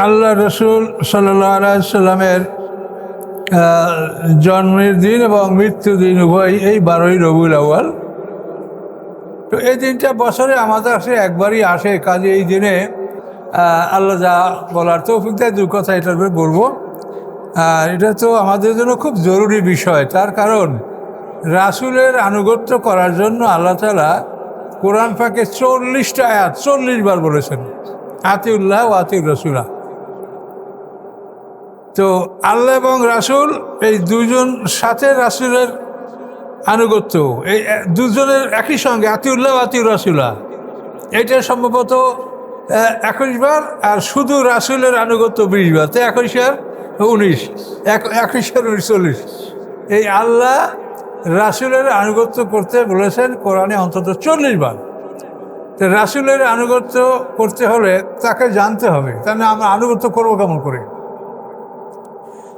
আল্লাহ রসুল সাল্লাল্লাহু আলাইহি সাল্লামের জন্মের দিন এবং মৃত্যুর দিন উভয় এই 12ই রবিউল আউয়াল। তো এই দিনটা বছরে আমাদের কাছে একবারই আসে, কাজে এই দিনে আল্লাহ যা বলার তৌফিক দেয়, দু কথা এটার উপরে বলবো। এটা তো আমাদের জন্য খুব জরুরি বিষয়, তার কারণ রাসূলের আনুগত্য করার জন্য আল্লাহ তাআলা কোরআন পাকে 40টা আয়াত 40 বার বলেছেন, আতিউল্লাহ ও আতিউর রাসূলা। তো আল্লাহ এবং রাসূল এই দুজন সাথে রাসূলের আনুগত্য, এই দুজনের একই সঙ্গে আতিউল্লাহ আতিউর রাসূলা, এটা সম্ভবত 21 বার, আর শুধু রাসূলের আনুগত্য 20 বার। তো 21 আর 19, 21 আর 19 40। এই আল্লাহ রাসূলের আনুগত্য করতে বলেছেন কোরআনে অন্তত 40 বার। তো রাসূলের আনুগত্য করতে হলে তাকে জানতে হবে, তাহলে আমরা আনুগত্য করবো কেমন করে?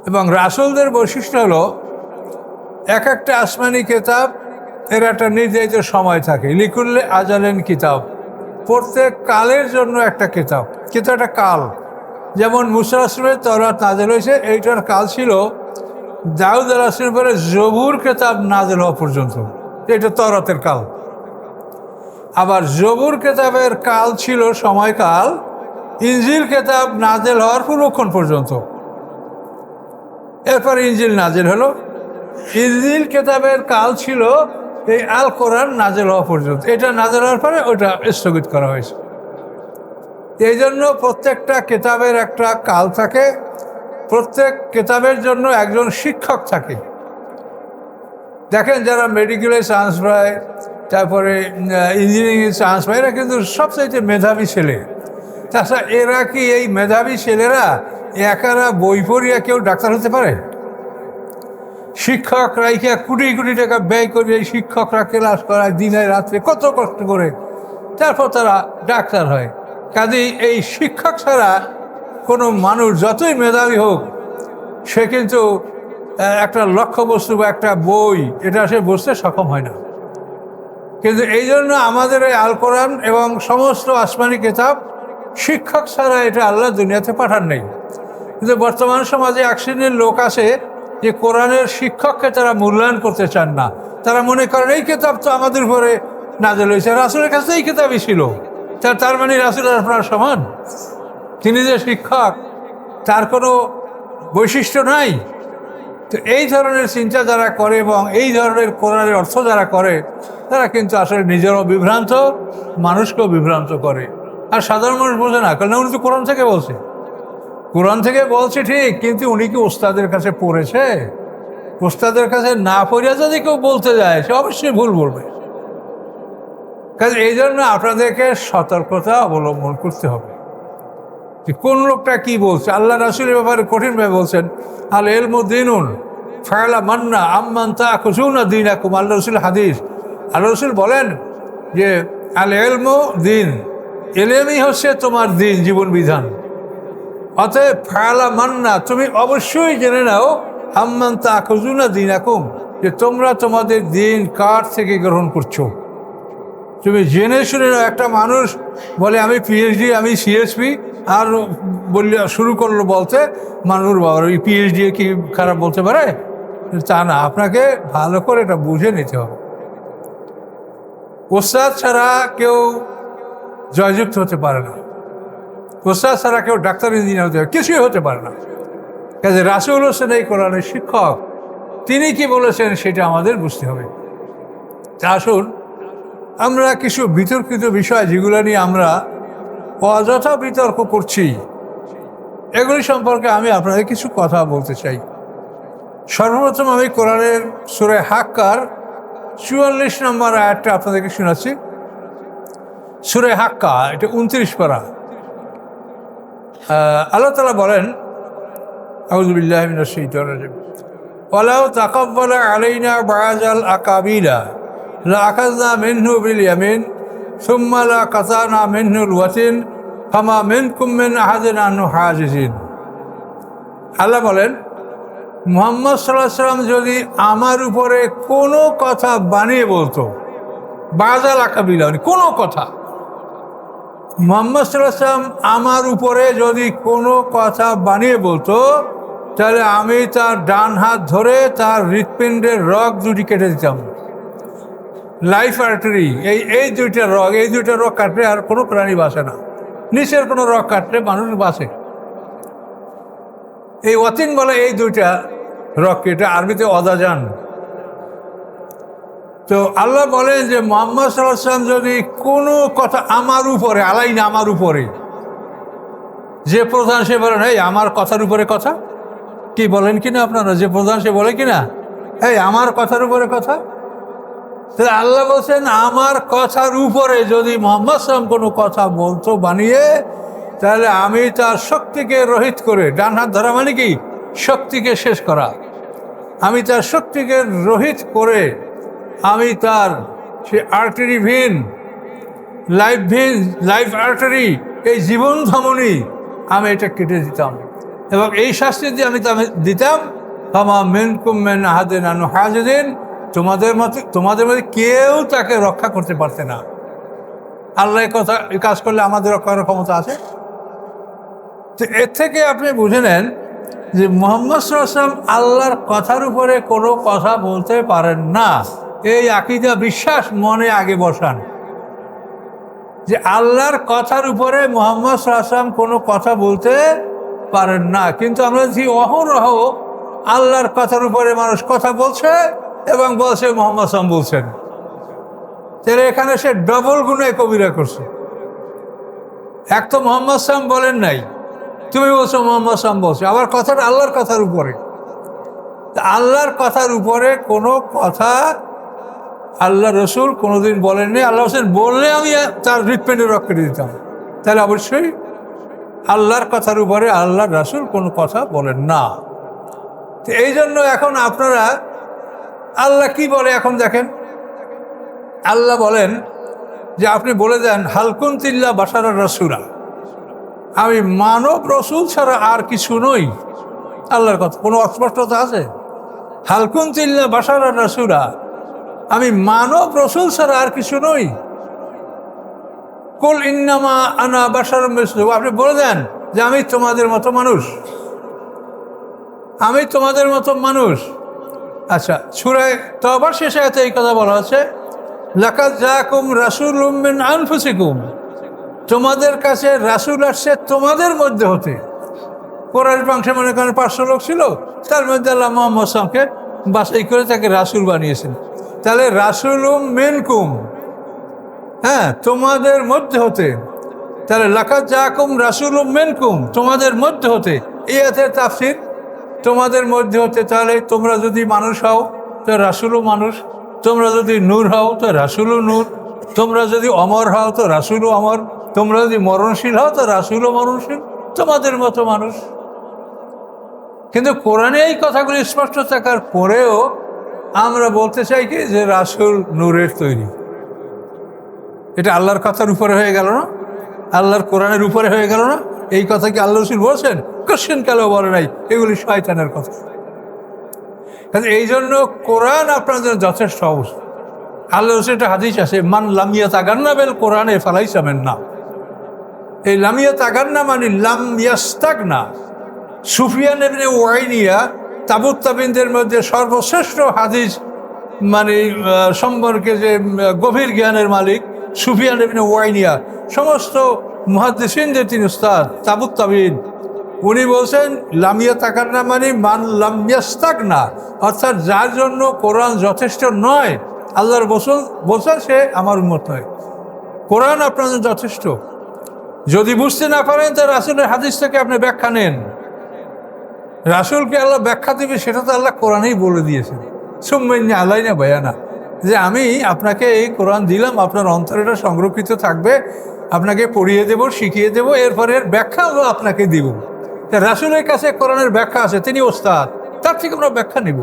এবং রাসূলদের বৈশিষ্ট্য হলো এক একটা আসমানি কিতাব এর একটা নির্ধারিত সময় থাকে, লিকুল্লে আজালেন কিতাব, প্রত্যেক কালের জন্য একটা কিতাব, কিন্তু একটা কাল। যেমন মুসা রাসূলের তাওরাত নাযিল হয়েছে, এইটার কাল ছিল দাউদ রাসূলের পরে জবুর কিতাব নাযিল হওয়া পর্যন্ত, এটা তাওরাতের কাল। আবার জবুর কিতাবের কাল ছিল সময়কাল ইনজিল কিতাব নাযিল হওয়ার পূর্বক্ষণ পর্যন্ত। এরপর ইনজিল নাযিল হলো। ইনজিল কিতাবের কাল ছিল এই আল কোরআন নাযিল হওয়া পর্যন্ত, এটা নাযিল হওয়ার পরে ওটা স্থগিত করা হয়েছে। এই জন্য প্রত্যেকটা কিতাবের একটা কাল থাকে, প্রত্যেক কিতাবের জন্য একজন শিক্ষক থাকে। দেখেন যারা মেডিকেলে চান্স পায়, তারপরে ইঞ্জিনিয়ারিংয়ে চান্স পায়, এরা কিন্তু সবচাইতে মেধাবী ছেলে। তাছাড়া এরা কি, এই মেধাবী ছেলেরা একারা বই পড়িয়া কেউ ডাক্তার হতে পারে? শিক্ষক রাইখা কোটি কোটি টাকা ব্যয় করে এই শিক্ষকরা ক্লাস করায় দিনে রাত্রে কত কষ্ট করে, তারপর তারা ডাক্তার হয়। কাজেই এই শিক্ষক ছাড়া কোনো মানুষ যতই মেধাবী হোক, সে কিন্তু একটা লক্ষ্যবস্তু বা একটা বই এটা সে বুঝতে সক্ষম হয় না। কিন্তু এই জন্য আমাদের এই আল কোরআন এবং সমস্ত আসমানি কিতাব শিক্ষক ছাড়া এটা আল্লাহ দুনিয়াতে পাঠান নেই। কিন্তু বর্তমান সমাজে এক শ্রেণীর লোক আছে যে কোরআনের শিক্ষককে তারা মূল্যায়ন করতে চান না। তারা মনে করেন এই কিতাব তো আমাদের উপরে নাযিল হয়েছে, রাসূলের কাছে এই কিতাবই ছিল, তার মানে রাসূলের আপনার সমান, তিনি যে শিক্ষক তার কোনো বৈশিষ্ট্য নাই। তো এই ধরনের চিন্তা যারা করে এবং এই ধরনের কোরআনের অর্থ যারা করে, তারা কিন্তু আসলে নিজেরও বিভ্রান্ত, মানুষকেও বিভ্রান্ত করে। আর সাধারণ মানুষ বোঝে না, কারণ উনি তো কোরআন থেকে বলছে, কোরআন থেকে বলছে ঠিক, কিন্তু উনি কি ওস্তাদের কাছে পড়েছে? ওস্তাদের কাছে না পড়িয়া যদি কেউ বলতে যায়, সে অবশ্যই ভুল বলবে। কাজে এই জন্য আপনাদেরকে সতর্কতা অবলম্বন করতে হবে যে কোন লোকটা কি বলছে। আল্লাহ রাসূলের ব্যাপারে কঠিনভাবে বলছেন, আল ইলমু দীনুন ফালা মান্না আম্মান তাখুজুনা দীনাকুম। আল্লাহ রাসূল হাদিস, আল্লাহ রাসূল বলেন যে আল ইলমু দীন, ইলমই হচ্ছে তোমার দিন, জীবন বিধান। অতএব ফালা মান্না, তুমি অবশ্যই জেনে নাও, আম্মান তাখুজুনা দীনাকুম, যে তোমরা তোমাদের দিন কার থেকে গ্রহণ করছো। তুমি জেনে শুনে নাও। একটা মানুষ বলে আমি পিএইচডি, আমি সিএসপি, আর বললে শুরু করলো বলতে, মানুষ বাবার ওই পিএইচডি কি খারাপ বলতে পারে? তা না, আপনাকে ভালো করে এটা বুঝে নিতে হবে। ওস্তাদ ছাড়া কেউ জয়যুক্ত হতে পারে না, ওস্তাদ ছাড়া কেউ ডাক্তার ইঞ্জিনিয়ার হতে পারে, কিছুই হতে পারে না। কাজে রাসূল হোসেন এই কোরআনের শিক্ষক, তিনি কি বলেছেন সেটা আমাদের বুঝতে হবে। আসুন আমরা কিছু বিতর্কিত বিষয় যেগুলো নিয়ে আমরা অযথা বিতর্ক করছি, এগুলি সম্পর্কে আমি আপনাদের কিছু কথা বলতে চাই। সর্বপ্রথম আমি কোরআনের সূরা হাক্কার 44 নম্বর আয়াতটা আপনাদেরকে শোনাচ্ছি। সূরা হাক্কা, এটা 29 পারা। আল্লাহ তাআলা বলেন, আউযু বিল্লাহি মিনাশ শাইতানির রাজিম, ওয়ালাউ তাকাব্বালা আলাইনা বা'যাল আকাবিলা লাআখাযনা মিনহু বিল ইয়ামিন সুম্মা লাকাতানা মিনহুল ওয়াতিন ফামা মিনকুম মিন আহাদিন আনহু হাজিজিন। আল্লাহ বলেন, মুহাম্মদ সাল্লাল্লাহু আলাইহি ওয়াসাল্লাম যদি আমার উপরে কোনো কথা বানিয়ে বলতো, বা'যাল আকাবিলা কোনো কথা, মুহাম্মদ সাল্লাল্লাহু আলাইহি ওয়াসাল্লাম আমার উপরে যদি কোনো কথা বানিয়ে বলতো, তাহলে আমি তার ডান হাত ধরে তার হৃৎপিণ্ডের রগ দুটি কেটে দিতাম। লাইফ আর্টারি, এই দুইটা রগ কাটলে আর কোনো প্রাণী বাঁচে না। নিচের কোনো রগ কাটলে মানুষ বাঁচে। এই ওয়াতিন বলে এই দুইটা রগ, এটা আরবিতে অদাজান। তো আল্লাহ বলেন যে মুহাম্মদ সাল্লাল্লাহু আলাইহি ওয়াসাল্লাম যদি কোনো কথা আমার উপরে, আলাইনা আমার উপরে, যে প্রধান সে বলেন এই আমার কথার উপরে কথা, কি বলেন কিনা আপনারা, যে প্রধান সে বলে কিনা এই আমার কথার উপরে কথা। তাহলে আল্লাহ বলছেন আমার কথার উপরে যদি মুহাম্মদ সাল্লাল্লাহু আলাইহি ওয়াসাল্লাম কোনো কথা বলতো বানিয়ে, তাহলে আমি তার শক্তিকে রহিত করে, ডান হাত ধরা মানে কি শক্তিকে শেষ করা, আমি তার শক্তিকে রহিত করে আমি তার সে আর্টারি ভেন, লাইফ আর্টারি, এই জীবন ধমনী আমি এটা কেটে দিতাম। এবং এই শাস্তি দিয়ে আমি দিতাম ফামা মিনকুম মিন আহাদিন আনহু হাজিদিন, তোমাদের মধ্যে কেউ তাকে রক্ষা করতে পারতে না। আল্লাহ এই কাজ করলে আমাদের রক্ষা করার ক্ষমতা আছে। তো এর থেকে আপনি বুঝে নেন যে মুহাম্মদ সাল্লাল্লাহু আলাইহি ওয়াসাল্লাম আল্লাহর কথার উপরে কোনো কথা বলতে পারেন না। এই আকীদা বিশ্বাস মনে আগে বসান যে আল্লাহর কথার উপরে মুহাম্মদ সাল্লাল্লাহু আলাইহি ওয়াসাল্লাম কোনো কথা বলতে পারেন না। কিন্তু আমরা দেখি অহরহ আল্লাহর কথার উপরে মানুষ কথা বলছে এবং বলছে মুহাম্মদ সাল্লাল্লাহু আলাইহি ওয়াসাল্লাম বলছেন। তাহলে এখানে সে ডবল গুনাহ কবিরা করছে। এক তো মুহাম্মদ সাল্লাল্লাহু আলাইহি ওয়াসাল্লাম বলেন নাই, তুমি বলছো মুহাম্মদ সাল্লাল্লাহু আলাইহি ওয়াসাল্লাম বলছে, আবার কথাটা আল্লাহর কথার উপরে। আল্লাহর কথার উপরে কোনো কথা আল্লাহ রসুল কোনোদিন বলেননি। আল্লাহ হোসেন বললে আমি তার হৃৎপিণ্ডে রগ কেটে দিতাম। তাহলে অবশ্যই আল্লাহর কথার উপরে আল্লাহ রসুল কোনো কথা বলেন না। তো এই জন্য এখন আপনারা আল্লাহ কি বলে এখন দেখেন, আল্লাহ বলেন যে আপনি বলে দেন হালকুন্তিল্লা বাশারার রাসূলা, আমি মানব রসুল ছাড়া আর কিছু নই। আল্লাহর কথা কোনো অস্পষ্টতা আছে? হালকুন্তিল্লা বাশারার রাসূলা, আমি মানব রসুল ছাড়া আর কিছু নই। কুল ইন্নামা আনা বাশারুম মিসলুকুম, আপনি বলে দেন যে আমি তোমাদের মতো মানুষ, আমি তোমাদের মতো মানুষ। আচ্ছা, সূরা তাওবার শেষ আয়াতে এই কথা বলা আছে, লাকাদ জাআকুম রাসূলুম মিন আনফুসিকুম, তোমাদের কাছে রাসূল আসছে তোমাদের মধ্যে হতে। কোরআন বংশে মনে করেন 500 লোক ছিল, তার মধ্যে আল্লাহ মুহাম্মদ সাল্লাল্লাহু আলাইহি ওয়াসাল্লামকে বাছাই করে তাকে রাসূল বানিয়েছেন। তাহলে রাসূলুম মিনকুম, হ্যাঁ তোমাদের মধ্যে হতে। তাহলে লাকাদ জাআকুম রাসূলুম মিনকুম, তোমাদের মধ্যে হতে, এই আয়াতের তাফসীর তোমাদের মধ্যে হতে। তাহলে তোমরা যদি মানুষ হও তো রাসূলও মানুষ, তোমরা যদি নূর হও তো রাসূলও নূর, তোমরা যদি অমর হও তো রাসূলও অমর, তোমরা যদি মরণশীল হও তো রাসূলও মরণশীল, তোমাদের মতো মানুষ। কিন্তু কোরআনে এই কথাগুলি স্পষ্ট থাকার পরেও আমরা বলতে চাই কি যে রাসূল নূরের তৈরি। এটা আল্লাহর কথার উপরে হয়ে গেল না? আল্লাহর কোরআনের উপরে হয়ে গেল না? এই কথা কি আল্লাহ রাসূল বলছেন? কোশ্চেন কালেও বলে নাই, এগুলি শয়তানের কথা। এই জন্য কোরআন আপনার জন্য যথেষ্ট অবস্থা। আল্লাহ রাসূল একটা হাদিস আছে, মান লাম ইয়াতাগান্না বিল কোরআনে ফালাইসা মিন্না। এই লাম ইয়াতাগান্না মানে লাম ইয়াস্তাগনা। সুফিয়ান ইবনে উয়াইনিয়া তাবুত তাবিনদের মধ্যে সর্বশ্রেষ্ঠ হাদিস মানে সম্পর্কে যে গভীর জ্ঞানের মালিক সুফিয়ান ইবনে উয়াইনিয়া, সমস্ত মুহাদ্দিসিনদের তিনি উস্তাদ, তাবুত তাবিন। উনি বলছেন লামিয়া তাকান্না মানে মান লামিয়াস্তাগনা, অর্থাৎ যার জন্য কোরআন যথেষ্ট নয়, আল্লাহর বলছেন সে আমার উম্মত নয়। কোরআন আপনার জন্য যথেষ্ট। যদি বুঝতে না পারেন তো রাসূলের হাদিস থেকে আপনি ব্যাখ্যা নেন। রাসূলকে আল্লাহ ব্যাখ্যা দেবে সেটা তো আল্লাহ কোরআনেই বলে দিয়েছেন, সুম্মাইন্নি আলাইনা বায়ানা, যে আমি আপনাকে এই কোরআন দিলাম, আপনার অন্তরে এটা সংরক্ষিত থাকবে, আপনাকে পড়িয়ে দেব, শিখিয়ে দেব, এরপরে এর ব্যাখ্যাও আপনাকে দিব। রাসূলের কাছে কোরআনের ব্যাখ্যা আছে, তিনি ওস্তাদ, তার থেকে আমরা ব্যাখ্যা নিব।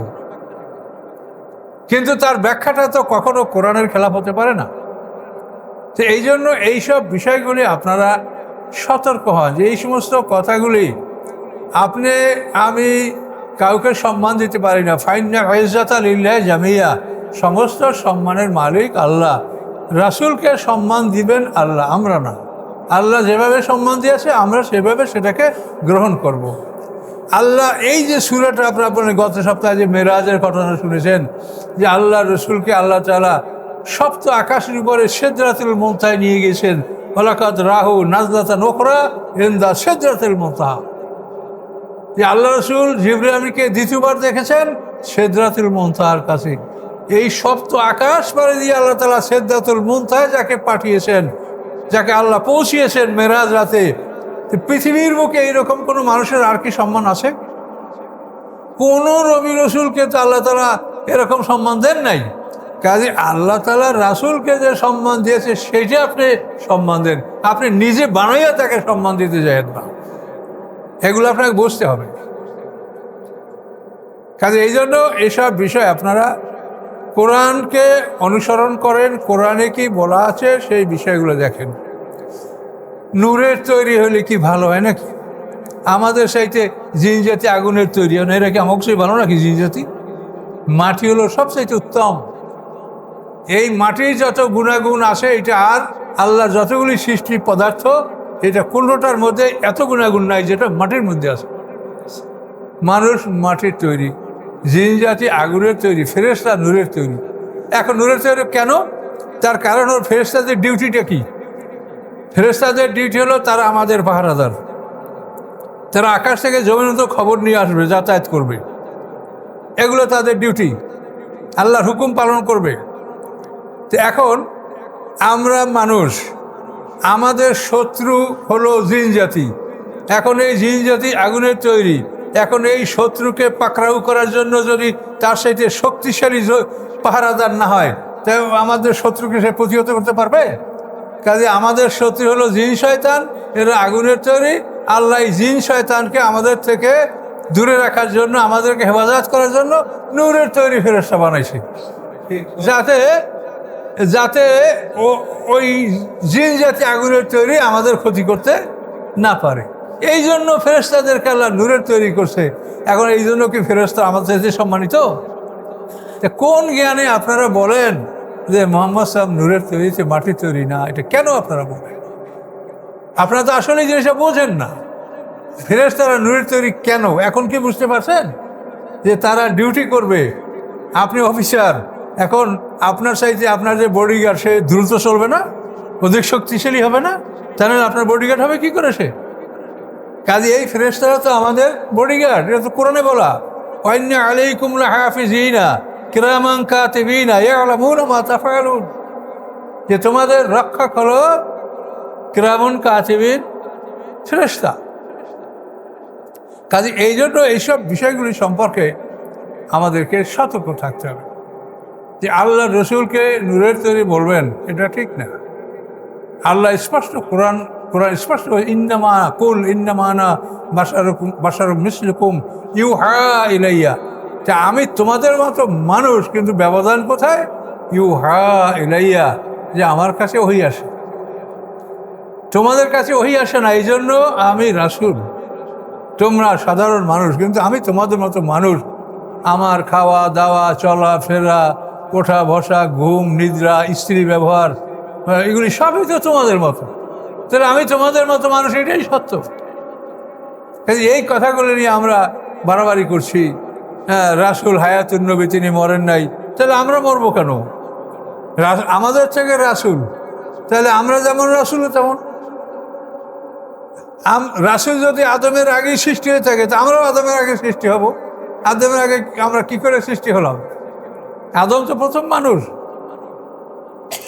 কিন্তু তার ব্যাখ্যাটা তো কখনো কোরআনের খেলাফ হতে পারে না। তো এই জন্য এইসব বিষয়গুলি আপনারা সতর্ক হন যে এই সমস্ত কথাগুলি আপনি আমি কাউকে সম্মান দিতে পারি না। ফাইন্না ইজ্জাতা লিল্লাহি জামিয়া, সমস্ত সম্মানের মালিক আল্লাহ। রাসূলকে সম্মান দিবেন আল্লাহ, আমরা না। আল্লাহ যেভাবে সম্মান দিয়েছে আমরা সেভাবে সেটাকে গ্রহণ করব। আল্লাহ এই যে সূরাটা আপনার গত সপ্তাহে যে মেরাজের ঘটনা শুনেছেন, যে আল্লাহ রসুলকে আল্লাহ তাআলা সপ্ত আকাশের উপরে সিদরাতুল মুনতাহায় নিয়ে গেছেন, ওয়ালাকাদ রাহু নাজলাতান উখরা ইনদা সিদরাতুল মুনতাহা, যে আল্লাহ রসুল জিবরিল আমিনকে দ্বিতীয়বার দেখেছেন সিদরাতুল মুনতাহার কাছে। এই সপ্ত আকাশ পাড়ি দিয়ে আল্লাহ তাআলা সিদরাতুল মুনতাহায় যাকে পাঠিয়েছেন, যাকে আল্লাহ পৌঁছিয়েছেন মেরাজ রাতে, পৃথিবীর বুকে এইরকম কোনো মানুষের আর কি সম্মান আছে? কোনো নবী রসুলকে তো আল্লাহ তাআলা এরকম সম্মান দেন নাই। কাজে আল্লাহ তাআলা রাসূলকে যে সম্মান দিয়েছে সেটা আপনি সম্মান দেন, আপনি নিজে বানাইয়া তাকে সম্মান দিতে যাবেন না। এগুলো আপনাকে বুঝতে হবে। কাজে এই জন্য এসব বিষয় আপনারা কোরআনকে অনুসরণ করেন, কোরআনে কি বলা আছে সেই বিষয়গুলো দেখেন। নূরের তৈরি হলে কি ভালো হয় নাকি? আমাদের সাইতে জিন জাতি আগুনের তৈরি হয় না, এরা কি আমাকে ভালো নাকি? জিন জাতি মাটি হলো সবচাইতে উত্তম। এই মাটির যত গুণাগুণ আছে এটা আর আল্লাহর যতগুলি সৃষ্টি পদার্থ এটা কোনোটার মধ্যে এত গুণাগুণ নাই যেটা মাটির মধ্যে আছে। মানুষ মাটির তৈরি, জিন জাতি আগুনের তৈরি, ফেরেশতা নূরের তৈরি। এখন নূরের তৈরি কেন? তার কারণ ওর ফেরেশতাদের ডিউটিটা কি? ফেরেশতাদের ডিউটি হলো তারা আমাদের পাহারাদার, তারা আকাশ থেকে জমিন মতো খবর নিয়ে আসবে, যাতায়াত করবে, এগুলো তাদের ডিউটি, আল্লাহর হুকুম পালন করবে। তো এখন আমরা মানুষ, আমাদের শত্রু হলো জিন জাতি। এখন এই জিন জাতি আগুনের তৈরি, এখন এই শত্রুকে পাকড়াও করার জন্য যদি তার সাথে শক্তিশালী পাহারাদার না হয়, তাই আমাদের শত্রুকে সে প্রতিহত করতে পারবে? কাজে আমাদের শত্রু হলো জিন শয়তান, এরা আগুনের তৈরি। আল্লাহ জিন শয়তানকে আমাদের থেকে দূরে রাখার জন্য, আমাদেরকে হেফাজত করার জন্য নূরের তৈরি ফেরেশতা বানাইছে, যাতে যাতে ওই জিন জাতি আগুনের তৈরি আমাদের ক্ষতি করতে না পারে। এই জন্য ফেরেশতাদেরকে আল্লাহ নূরের তৈরি করছে। এখন এই জন্য কি ফেরেশতা আমাদের সাথে সম্মানিত? কোন জ্ঞানে আপনারা বলেন যে মোহাম্মদ সাহেব নূরের তৈরি, মাটির তৈরি না? এটা কেন আপনারা বলেন? আপনারা তো আসলে জিনিসটা বোঝেন না। ফেরেশতারা নূরের তৈরি কেন এখন কি বুঝতে পারছেন? যে তারা ডিউটি করবে, আপনি অফিসার, এখন আপনার সাইতে আপনার যে বডিগার্ড সে দ্রুত চলবে না, অধিক শক্তিশালী হবে না, তাহলে আপনার বডিগার্ড হবে কি করে সে? কাজে এই ফেরেশতারা তো আমাদের বডিগার্ড, এটা তো কোরআনে বলা, ওয়াইন্না আলাইকুম লাহাফিজিনা কিরামান কাতিবিনা ইয়ালামুনা মা তাফআলুন, যে তোমাদের রক্ষা করো কিরামান কাতিবিন ফেরেশতা। কাজে এই জন্য এইসব বিষয়গুলি সম্পর্কে আমাদেরকে সতর্ক থাকতে হবে। যে আল্লাহ রসুলকে নূরের তৈরি বলবেন, এটা ঠিক না। আল্লাহ স্পষ্ট কোরআন স্পষ্ট, ইন্নামা কুল ইন্নামানা বাশারুম মিসলুকুম ইউহা ইলাইয়া, যে আমি তোমাদের মতো মানুষ, কিন্তু ব্যবধান কোথায়? ইউহা ইলাইয়া, যে আমার কাছে ওহী আসে, তোমাদের কাছে ওহী আসে না। এই জন্য আমি রাসূল, তোমরা সাধারণ মানুষ, কিন্তু আমি তোমাদের মতো মানুষ। আমার খাওয়া দাওয়া, চলা ফেরা, ওঠা বসা, ঘুম নিদ্রা, স্ত্রী ব্যবহার, এগুলি সবই তো তোমাদের মতো। তাহলে আমি তোমাদের মতো মানুষ, এটাই সত্য। এই কথাগুলো নিয়ে আমরা বাড়াবাড়ি করছি। হ্যাঁ, রাসূল হায়াতুন নবী, তিনি মরেন নাই, তাহলে আমরা মরবো কেন? আমাদের থেকে রাসূল, তাহলে আমরা যেমন রাসূল তেমন। রাসূল যদি আদমের আগেই সৃষ্টি হয়ে থাকে, তা আমরাও আদমের আগে সৃষ্টি হব। আদমের আগে আমরা কি করে সৃষ্টি হলাম? আদম তো প্রথম মানুষ।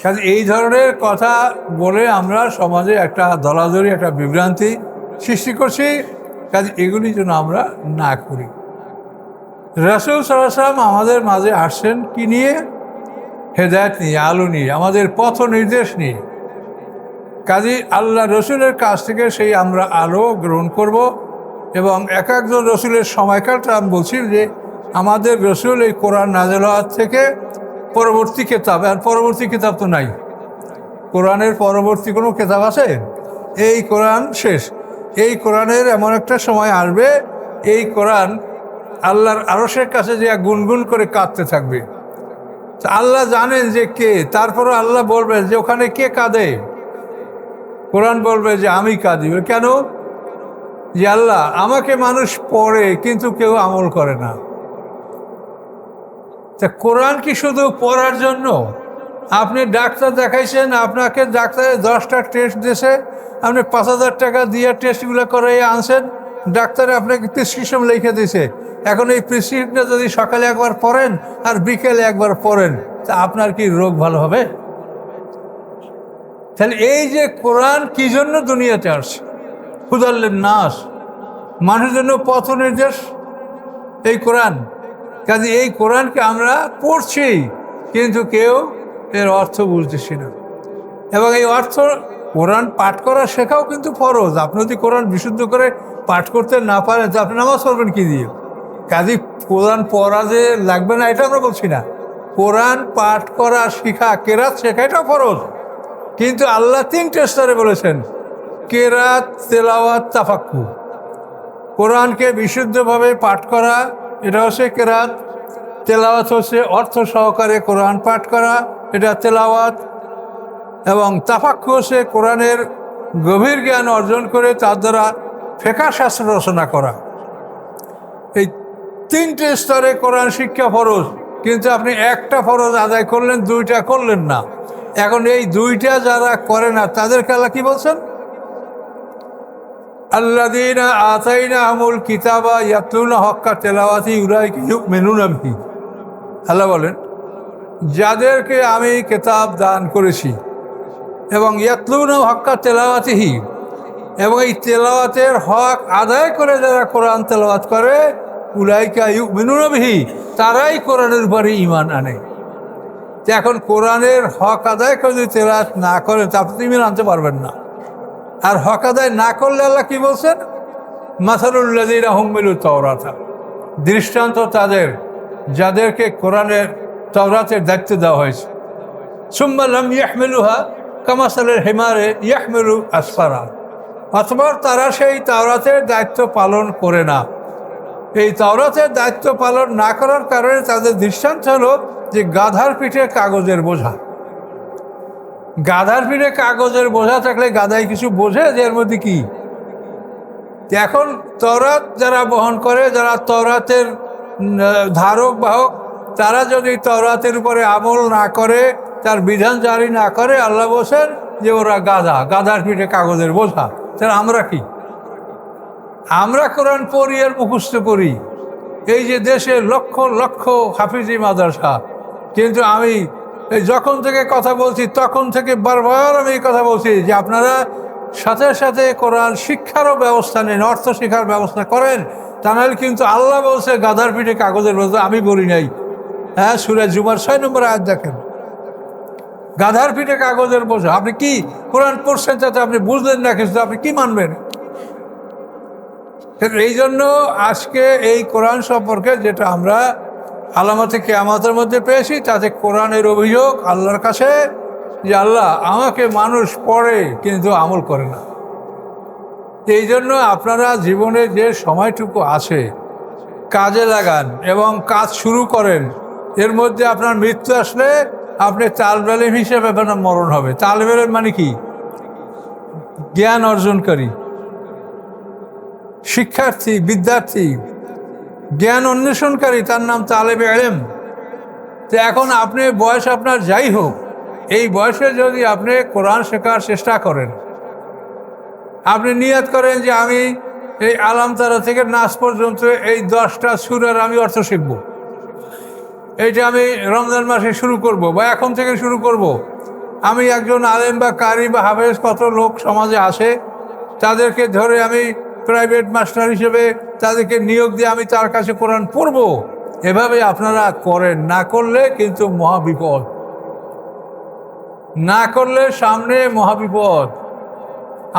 কাজে এই ধরনের কথা বলে আমরা সমাজে একটা দলাদলি, একটা বিভ্রান্তি সৃষ্টি করছি। কাজে এগুলি যেন আমরা না করি। রাসূল সাল্লাল্লাহু আলাইহি ওয়াসাল্লাম আমাদের মাঝে আসছেন কি নিয়ে? হেদায়েত নিয়ে, আলো নিয়ে, আমাদের পথ নির্দেশ নিয়ে। কাজে আল্লাহ রসুলের কাছ থেকে সেই আমরা আলো গ্রহণ করব। এবং এক একজন রসুলের সময়কালটা আমি বলছি যে আমাদের রসুল এই কোরআন নাযিল হওয়ার থেকে পরবর্তী কিতাব, আর পরবর্তী কিতাব তো নাই। কোরআনের পরবর্তী কোনো কিতাব আছে? এই কোরআন শেষ। এই কোরআনের এমন একটা সময় আসবে, এই কোরআন আল্লাহর আরশের কাছে যে গুনগুন করে কাঁদতে থাকবে। আল্লাহ জানেন যে কে, তারপরে আল্লাহ বলবেন যে ওখানে কে কাঁদে। কোরআন বলবে যে আমি কাঁদি। কেন? যে আল্লাহ, আমাকে মানুষ পড়ে কিন্তু কেউ আমল করে না। তা কোরআন কি শুধু পড়ার জন্য? আপনি ডাক্তার দেখাইছেন, আপনাকে ডাক্তারে 10টা টেস্ট দিয়েছে, আপনি 5,000 টাকা দিয়ে টেস্টগুলো করে আনছেন, ডাক্তারে আপনাকে প্রেসক্রিপশন লিখে দিয়েছে। এখন এই প্রেসক্রিপশনটা যদি সকালে একবার পড়েন আর বিকেলে একবার পড়েন, তা আপনার কি রোগ ভালো হবে? তাহলে এই যে কোরআন কি জন্য দুনিয়াতে আসছে? হুদাল্লিন নাস, মানুষের জন্য পথ নির্দেশ এই কোরআন। কাজে এই কোরআনকে আমরা পড়ছি কিন্তু কেউ এর অর্থ বুঝতেছি না। এবং এই অর্থ কোরআন পাঠ করা শেখাও কিন্তু ফরজ। আপনি যদি কোরআন বিশুদ্ধ করে পাঠ করতে না পারেন তো আপনি নামাজ পড়বেন কি দিয়ে? কাজে কোরআন পড়া যে লাগবে না এটা আমরা বলছি না। কোরআন পাঠ করা শেখা, কেরাত শেখা, এটা ফরজ। কিন্তু আল্লাহ 3টে স্তরে বলেছেন, কেরাত, তেলাওয়াত, তাফাক্কুর। কোরআনকে বিশুদ্ধভাবে পাঠ করা এটা হচ্ছে কেরাত, তেলাওয়াত হচ্ছে অর্থ সহকারে কোরআন পাঠ করা, এটা তেলাওয়াত, এবং তাফাক্কুর হচ্ছে কোরআনের গভীর জ্ঞান অর্জন করে তার দ্বারা ফিকহ শাস্ত্র রচনা করা। এই 3টে স্তরে কোরআন শিক্ষা ফরজ, কিন্তু আপনি একটা ফরজ আদায় করলেন, 2টা করলেন না। এখন এই 2টা যারা করে না তাদেরকে আল্লাহ কি বলছেন? আল্লাযীনা আতাইনাহুমুল কিতাবা ইয়াতলুনা হাক্কা তিলাওয়াতি উলাইকা ইউমিনুনা বিহি। আল্লাহ বলেন, যাদেরকে আমি কিতাব দান করেছি এবং ইয়াতলুনা হাক্কা তিলাওয়াতিহি, এবং এই তেলাওয়াতের হক আদায় করে যারা কোরআন তেলাওয়াত করে, উলাইকা ইউমিনুনা বিহি, তারাই কোরআনের উপরে ঈমান আনে। এখন কোরআনের হক আদায় করে যদি তেলাওয়াত না করে তা আপনি ঈমান আনতে পারবেন না। আর হক আদায় না করলে আল্লাহ কি বলছেন? মাসালুল্লাযীনা হুমিলুত তাওরাতা, দৃষ্টান্ত তাদের যাদেরকে কোরআনের তাওরাতের দায়িত্ব দেওয়া হয়েছে, সুম্মা লাম ইয়াহমিলুহা কামাসালিল হিমারে ইয়াহমিলু আসফারা, অথবা তারা সেই তাওরাতের দায়িত্ব পালন করে না। এই তাওরাতের দায়িত্ব পালন না করার কারণে তাদের দৃষ্টান্ত হলো যে গাধার পিঠে কাগজের বোঝা। গাধার পিঠে কাগজের বোঝা থাকলে গাধাই কিছু বোঝে যে এর মধ্যে কি? এখন তওরাত যারা বহন করে, যারা তওরাতের ধারক বাহক, তারা যদি তওরাতের উপরে আমল না করে, তার বিধান জারি না করে, আল্লাহ বলছেন যে ওরা গাধা, গাধার পিঠে কাগজের বোঝা। তাহলে আমরা কি? আমরা কোরআন পড়ি আর মুখস্থ করি। এই যে দেশে লক্ষ লক্ষ হাফিজি মাদ্রাসা, কিন্তু আমি এই যখন থেকে কথা বলছি তখন থেকে বারবার আমি এই কথা বলছি যে আপনারা সাথে সাথে কোরআন শিক্ষারও ব্যবস্থা নেন, অর্থ শিক্ষার ব্যবস্থা করেন, তা নাহলে কিন্তু আল্লাহ বলছে গাধার পিঠে কাগজের বোঝা। আমি বলি নাই। হ্যাঁ, সূরা জুমার 6 নম্বর আয়াত দেখেন, গাধার পিঠে কাগজের বোঝা। আপনি কি কোরআন পড়ছেন তাতে আপনি বুঝলেন না কিছু, আপনি কি মানবেন? এই জন্য আজকে এই কোরআন সম্পর্কে যেটা আমরা আলামতে কিয়ামতের মধ্যে পেয়েছি, তাতে কোরআনের অভিযোগ আল্লাহর কাছে যে আল্লাহ, আমাকে মানুষ পড়ে কিন্তু আমল করে না। এই জন্য আপনারা জীবনে যে সময়টুকু আছে কাজে লাগান এবং কাজ শুরু করেন। এর মধ্যে আপনার মৃত্যু আসলে আপনি তালেব ইলম হিসেবে আপনার মরণ হবে। তালেব ইলম মানে কি? জ্ঞান অর্জনকারী, শিক্ষার্থী, বিদ্যার্থী, জ্ঞান অন্বেষণকারী, তার নাম তালেব ইলম। তো এখন আপনি বয়স আপনার যাই হোক, এই বয়সে যদি আপনি কোরআন শেখার চেষ্টা করেন, আপনি নিয়ত করেন যে আমি এই আলাম তারা থেকে নাস পর্যন্ত এই 10টা সূরার আমি অর্থ শিখব, এইটা আমি রমজান মাসে শুরু করব বা এখন থেকে শুরু করব। আমি একজন আলেম বা কারি বা হাফেজ, কত লোক সমাজে আসে, তাদেরকে ধরে আমি প্রাইভেট মাস্টার হিসেবে তাদেরকে নিয়োগ দিয়ে আমি তার কাছে কোরআন পড়ব। এভাবে আপনারা করেন, না করলে কিন্তু মহাবিপদ। না করলে সামনে মহাবিপদ।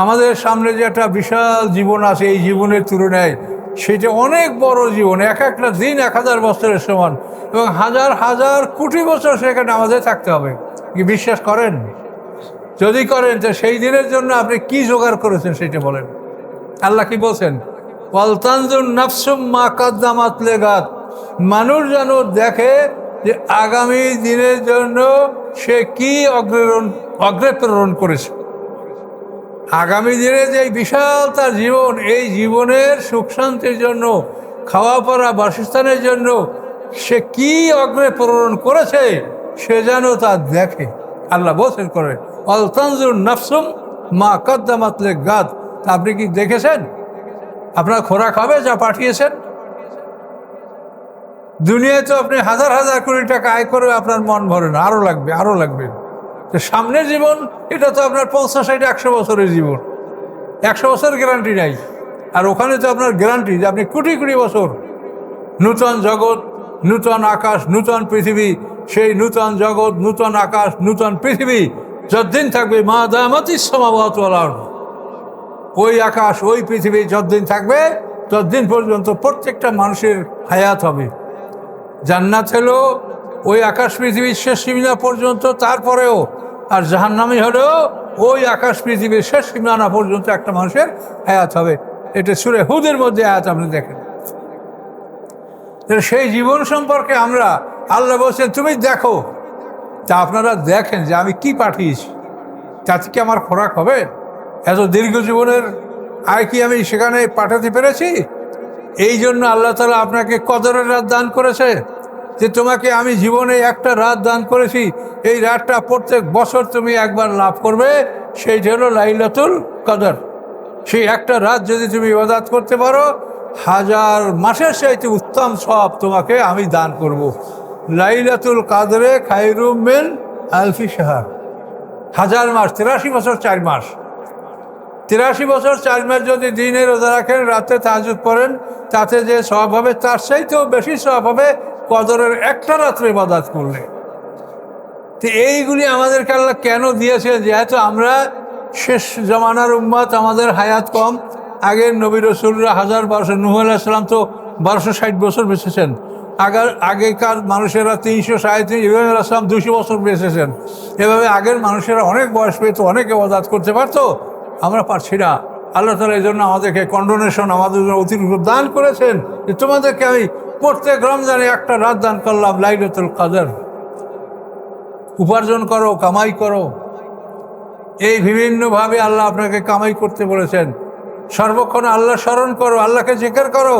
আমাদের সামনে যে একটা বিশাল জীবন আছে, এই জীবনের তুলনায় সেটা অনেক বড় জীবন। এক একটা দিন 1000 বছরের সমান, এবং হাজার হাজার কোটি বছর সেখানে আমাদের থাকতে হবে। কি বিশ্বাস করেন? যদি করেন তো সেই দিনের জন্য আপনি কি জোগাড় করেছেন সেটা বলেন। আল্লাহ কি বলছেন? ওয়াল তানজুর নাফসুম মা কাদ্দামাত লিগাদ, মানুষ যেন দেখে যে আগামী দিনের জন্য সে কি অগ্রে প্রেরণ করেছে। আগামী দিনে যে বিশাল তার জীবন, এই জীবনের সুখ শান্তির জন্য, খাওয়া পরা বাসস্থানের জন্য সে কি অগ্রে প্রেরণ করেছে সে যেন তা দেখে। আল্লাহ বলছেন করে অল তানজুর নাফসুম মা কদ্দামাত লিগাদ। আপনি কি দেখেছেন আপনার খোরাক হবে যা পাঠিয়েছেন? দুনিয়ায় তো আপনি হাজার হাজার কোটি টাকা আয় করে আপনার মন ভরে না, আরো লাগবে আরো লাগবে। তো সামনের জীবন এটা তো আপনার 50-60-100 বছরের জীবন, 100 বছর গ্যারান্টি নাই। আর ওখানে তো আপনার গ্যারান্টি যে আপনি কোটি কোটি বছর, নূতন জগৎ, নূতন আকাশ, নূতন পৃথিবী। সেই নূতন জগৎ, নূতন আকাশ, নূতন পৃথিবী যতদিন থাকবে, মা দামাতিস সামাওয়াতু ওয়াল আরদ, ওই আকাশ ওই পৃথিবী যতদিন থাকবে ততদিন পর্যন্ত প্রত্যেকটা মানুষের হায়াত হবে। জান্নাত হলো ওই আকাশ পৃথিবীর শেষ সীমানা পর্যন্ত, তারপরেও। আর জাহান্নামী হলো ওই আকাশ পৃথিবীর শেষ সীমানা পর্যন্ত একটা মানুষের হায়াত হবে। এটা সূরা হুদের মধ্যে আয়াত আপনি দেখেন। সেই জীবন সম্পর্কে আমরা, আল্লাহ বলছেন তুমি দেখো, তা আপনারা দেখেন যে আমি কি পাঠিয়েছি, তাতে কি আমার খোরাক হবে? এত দীর্ঘ জীবনের আয় কি আমি সেখানে পাঠাতে পেরেছি? এই জন্য আল্লাহ তাআলা আপনাকে কদরের রাত দান করেছে, যে তোমাকে আমি জীবনে একটা রাত দান করেছি, এই রাতটা প্রত্যেক বছর তুমি একবার লাভ করবে, সেইটা হলো লাইলাতুল কদর। সেই একটা রাত যদি তুমি ইবাদত করতে পারো, 1000 মাসের চাইতে উত্তম সওয়াব তোমাকে আমি দান করব। লাইলাতুল কদরে খায়রুম মিন আলফি শাহর। 1000 মাস, 83 বছর 4 মাস, 83 বছর 4 মাস যদি দিনে রোজা রাখেন, রাতে তাহাজ্জুদ পড়েন, তাতে যে সওয়াব হবে তার চাইতেও বেশি সওয়াব হবে কদরের একটা রাত্রে ইবাদত করলে। তো এইগুলি আমাদেরকে আল্লাহ কেন দিয়েছে? যেহেতু আমরা শেষ জমানার উম্মত, আমাদের হায়াত কম। আগের নবী রাসূলরা 1000-1200, নূহ আলাইহিস সালাম তো 1260 বছর বেঁচেছেন। আগেকার মানুষেরা 300-350, ইব্রাহিম আলাইহিস সালাম 200 বছর বেঁচেছেন। এভাবে আগের মানুষেরা অনেক বয়স পেত, অনেক ইবাদত করতে পারতো, আমরা পারছি না। আল্লাহ তাআলা এই জন্য আমাদেরকে কন্ডোনেশন, আমাদের জন্য অতিরিক্ত দান করেছেন, যে তোমাদেরকে আমি প্রত্যেক রমজানে একটা রাত দান করলাম, লাইলাতুল কদর। উপার্জন করো, কামাই করো। এই বিভিন্নভাবে আল্লাহ আপনাকে কামাই করতে বলেছেন। সর্বক্ষণ আল্লাহ স্মরণ করো, আল্লাহকে জিকির করো,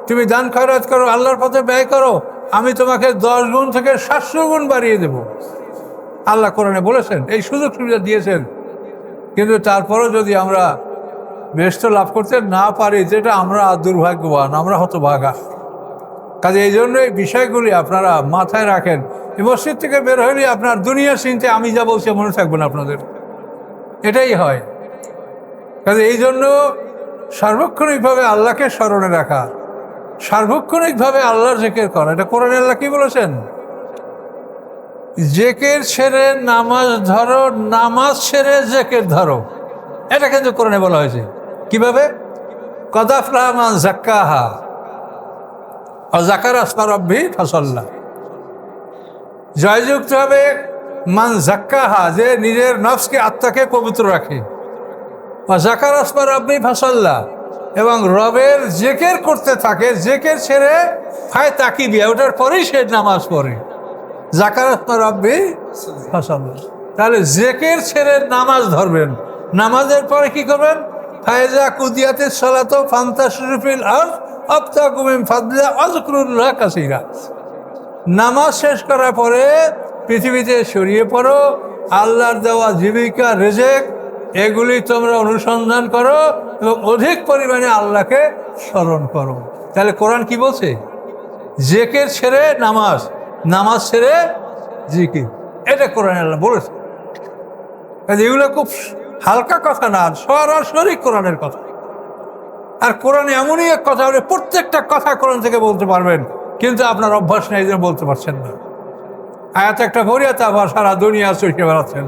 তুমি দান খয়রাত করো, আল্লাহর পথে ব্যয় করো, আমি তোমাকে 10 গুণ থেকে 700 গুণ বাড়িয়ে দেব। আল্লাহ কোরআনে বলেছেন, এই সুযোগ সুবিধা দিয়েছেন। কিন্তু তারপরও যদি আমরা বেহেশত লাভ করতে না পারি, যেটা আমরা দুর্ভাগ্যবান, আমরা হতভাগা। কাজে এই জন্য এই বিষয়গুলি আপনারা মাথায় রাখেন। এই মসজিদ থেকে বের হইলে আপনার দুনিয়ার চিন্তায় আমি যা বলছি মনে থাকবে না আপনাদের, এটাই হয়। কাজে এই জন্য সার্বক্ষণিকভাবে আল্লাহকে স্মরণে রাখা, সার্বক্ষণিকভাবে আল্লাহর জিকির করা। এটা কোরআনে আল্লাহ কি বলেছেন? জিকির ছেড়ে নামাজ ধরো, নামাজ ছেড়ে জিকির ধরো। এটা কিন্তু কোরআনে বলা হয়েছে। কিভাবে? কদ আফলাহা মান যাক্কাহা ওয়া যাকারা ইসমা রাব্বিহি ফাসাল্লা। জয়যুক্ত হবে মান যাক্কাহা, যে নিজের নফসকে, আত্মাকে পবিত্র রাখে, ওয়া যাকারা ইসমা রাব্বিহি ফাসাল্লা, এবং রবের জিকির করতে থাকে। জিকির ছেড়ে ফায় তাকিবিয়া, ওটার পরেই সে নামাজ পড়ে। যাকারা ইসমা রাব্বিহি ফাসাল্লা। তাহলে জিকির ছেড়ে নামাজ ধরবেন, নামাজের পরে কি করবেন? ফায়জা কুদিয়াতিস সালাতু ফান্তাশিরু ফিল আরদ ওয়াবতাগু মিন ফাদলিহি ওয়াজকুরুল্লাহ কাসীরা। নামাজ শেষ করার পরে পৃথিবীতে ছড়িয়ে পড়ো, আল্লাহর দেওয়া জীবিকা, রিজিক, এগুলি তোমরা অনুসন্ধান করো এবং অধিক পরিমাণে আল্লাহকে স্মরণ করো। তাহলে কোরআন কি বলছে? জিকির ছেড়ে নামাজ, নামাজ ছেড়ে জিকির, এটা কোরআন আল্লাহ বলেছে। এগুলো খুব হালকা কথা না, সরাসরি কোরআনের কথা। আর কোরআনে এমনই এক কথা বলে, প্রত্যেকটা কথা কোরআন থেকে বলতে পারবেন, কিন্তু আপনার অভ্যাস নেই, যে বলতে পারছেন না। আয়াত একটা পড়িয়াতে আবার সারা দুনিয়া চষে বেড়াচ্ছেন।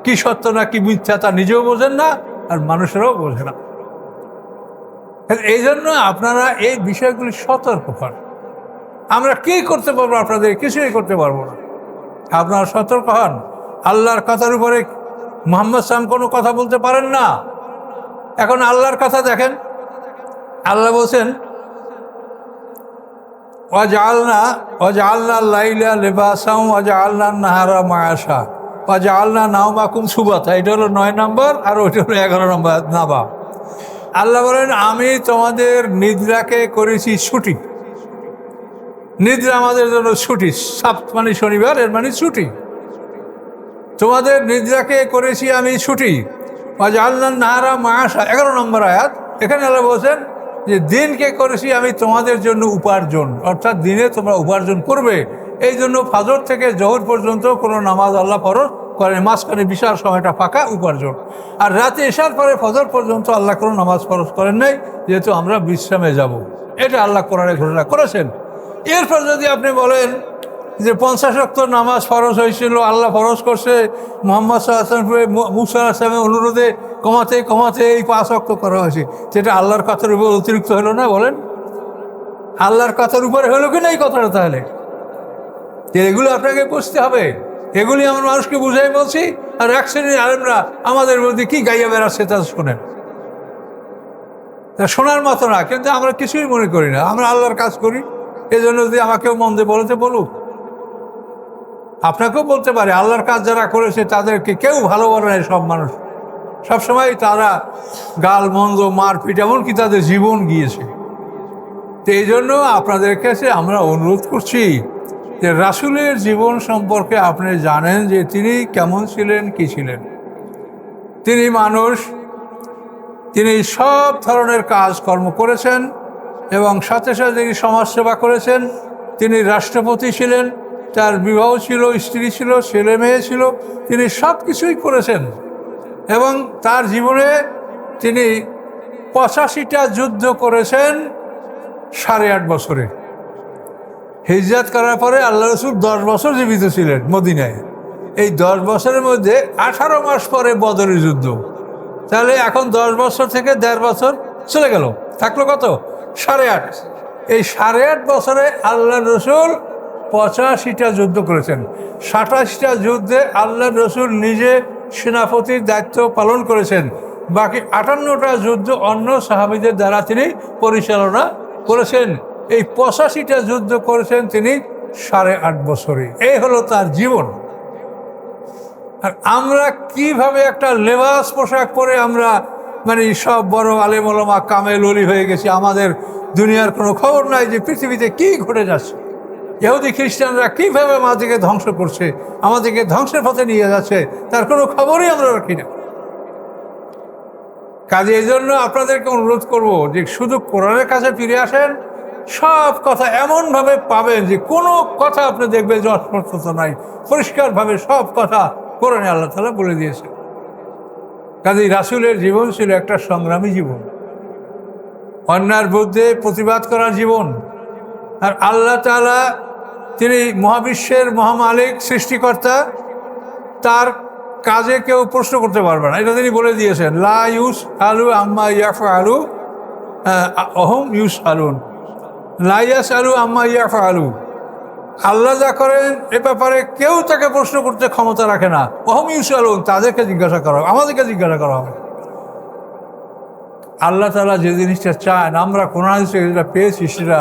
কি সত্য না কি মিথ্যা তা নিজেও বোঝেন না, আর মানুষেরাও বোঝে না। এই জন্য আপনারা এই বিষয়গুলি সতর্ক হন। আমরা কি করতে পারবো? আপনাদের কিছুই করতে পারবো না। আপনারা সতর্ক হন। আল্লাহর কথার উপরে মুহাম্মদ সাল্লাল্লাহু আলাইহি ওয়াসাল্লাম কোনো কথা বলতে পারেন না। এখন আল্লাহর কথা দেখেন, আল্লাহ বলছেন ওয়াজআলনা লাইলা লিবাসাম ওয়াজআলনা নাহারা মাআশা। ওয়াজআলনা নাওমাকুম সুবাতা, এটা হলো 9 নম্বর, আর ওইটা হলো 11 নম্বর নাবা। আল্লাহ বলেন আমি তোমাদের নিদ্রাকে করেছি ছুটি। নিদ্রা আমাদের জন্য ছুটি, সাপ্ত মানে শনিবার, এর মানে ছুটি। তোমাদের নিদ্রাকে করেছি আমি ছুটি। ওয়াজআলনা নাহারা মাআশা, 11 নম্বর আয়াত। এখানে আল্লাহ বলছেন যে দিনকে করেছি আমি তোমাদের জন্য উপার্জন, অর্থাৎ দিনে তোমরা উপার্জন করবে। এই জন্য ফজর থেকে জোহর পর্যন্ত কোনো নামাজ আল্লাহ ফরজ করেন, মাঝখানে বিশাল সময়টা ফাঁকা উপার্জন। আর রাতে এশার পরে ফজর পর্যন্ত আল্লাহ কোনো নামাজ ফরজ করেন নাই, যেহেতু আমরা বিশ্রামে যাব। এটা আল্লাহ কোরআনে ঘোষণা করেছেন। এরপর যদি আপনি বলেন যে 50 ওয়াক্ত নামাজ ফরজ হয়েছিল, আল্লাহ ফরজ করছে মুহাম্মদ সাল্লাল্লাহু আলাইহি ওয়াসাল্লাম মুসা আলাইহিস সালামের অনুরোধে কমাতে কমাতে এই 5 ওয়াক্ত করা হয়েছে, সেটা আল্লাহর কথার উপর অতিরিক্ত হলো না? বলেন, আল্লাহর কথার উপরে হলো কি না এই কথাটা? তাহলে এগুলো আপনাকে বুঝতে হবে। এগুলি আমরা মানুষকে বুঝাই বলছি, আর এক শ্রেণীর আলেমরা আমাদের মধ্যে কি গাইয়া বেড়াচ্ছে তা শোনেন। শোনার মতো না, কিন্তু আমরা কিছুই মনে করি না, আমরা আল্লাহর কাজ করি। এই জন্য যদি আমাকেও মন্দে বলতে বলুক, আপনাকেও বলতে পারে। আল্লাহর কাজ যারা করেছে তাদেরকে কেউ ভালো বলে নাই। সব মানুষ সবসময় তারা গাল মন্দ মারপিট এমনকি তাদের জীবন গিয়েছে। তো এই জন্য আপনাদের কাছে আমরা অনুরোধ করছি যে রাসূলের জীবন সম্পর্কে আপনি জানেন যে তিনি কেমন ছিলেন, কি ছিলেন। তিনি মানুষ, তিনি সব ধরনের কাজকর্ম করেছেন এবং সাথে সাথে তিনি সমাজসেবা করেছেন। তিনি রাষ্ট্রপতি ছিলেন, তার বিবাহ ছিল, স্ত্রী ছিল, ছেলে মেয়ে ছিল, তিনি সব কিছুই করেছেন। এবং তার জীবনে তিনি 85টা যুদ্ধ করেছেন 8.5 বছরে। হিজরত করার পরে আল্লাহ রসুল 10 বছর জীবিত ছিলেন মদিনায়। এই 10 বছরের মধ্যে 18 মাস পরে বদরের যুদ্ধ। তাহলে এখন 10 বছর থেকে 1.5 বছর চলে গেল, থাকলো কত? 8.5। এই 8.5 বছরে আল্লাহ রসুল 85টা যুদ্ধ করেছেন। 27টা যুদ্ধে আল্লাহ রসুল নিজে সেনাপতির দায়িত্ব পালন করেছেন। বাকি 58টা যুদ্ধ অন্য সাহাবীদের দ্বারা তিনি পরিচালনা করেছেন। এই 85টা যুদ্ধ করেছেন তিনি 8.5 বছরে। এই হলো তার জীবন। আর আমরা কিভাবে একটা লেবাস পোশাক পরে আমরা মানে সব বড় আলেম ওলামা কামেল ওলি হয়ে গেছি, আমাদের দুনিয়ার কোনো খবর নাই যে পৃথিবীতে কি ঘটে যাচ্ছে। ইহুদি খ্রিস্টানরা কীভাবে আমাদেরকে ধ্বংস করছে, আমাদেরকে ধ্বংসের পথে নিয়ে যাচ্ছে, তার কোনো খবরই আমরা রাখি না। কাজে এই জন্য আপনাদেরকে অনুরোধ করব যে শুধু কোরআনের কাছে ফিরে আসেন। সব কথা এমনভাবে পাবেন যে কোনো কথা আপনি দেখবেন যে অস্পষ্টতা নাই, পরিষ্কারভাবে সব কথা কোরআনে আল্লাহ তাআলা বলে দিয়েছে। কাজেই রাসূলের জীবন ছিল একটা সংগ্রামী জীবন, অন্যায়ের বিরুদ্ধে প্রতিবাদ করার জীবন। আর আল্লাহ তাআলা তিনি মহাবিশ্বের মহামালিক, সৃষ্টিকর্তা, তার কাজে কেউ প্রশ্ন করতে পারবে না, এটা তিনি বলে দিয়েছেন। লা ইউস আলু আম্মা ইয়াফআলু অহুম ইউস আলুন, লা ইয়াস আলু আম্মা ইয়াফআলু। আল্লাহ যা করেন এ ব্যাপারে কেউ তাকে প্রশ্ন করতে ক্ষমতা রাখে না। অহুম ইউস আলুন, তাদেরকে জিজ্ঞাসা করা হবে, আমাদেরকে জিজ্ঞাসা করা হবে। আল্লাহ তাআলা যে জিনিসটা চান, আমরা কোরআন হাদিসে যেটা পেয়েছি, সেটা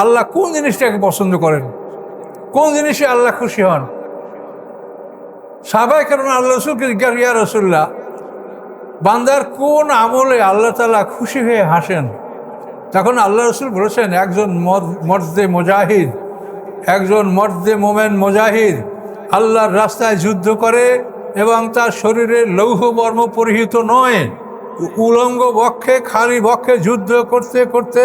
আল্লাহ কোন জিনিসটাকে পছন্দ করেন, কোন জিনিসে আল্লাহ খুশি হন। সাহাবায়ে কেরাম আল্লাহ রসুলকে জিজ্ঞাসা, ইয়া রাসূলুল্লাহ, বান্দার কোন আমলে আল্লাহ তাআলা খুশি হয়ে হাসেন? তখন আল্লাহ রসুল বলেছেন, একজন মর্দে মুজাহিদ, একজন মর্দে মোমেন মুজাহিদ আল্লাহর রাস্তায় যুদ্ধ করে এবং তার শরীরে লৌহ বর্ম পরিহিত নয়, উলঙ্গ বক্ষে, খালি বক্ষে যুদ্ধ করতে করতে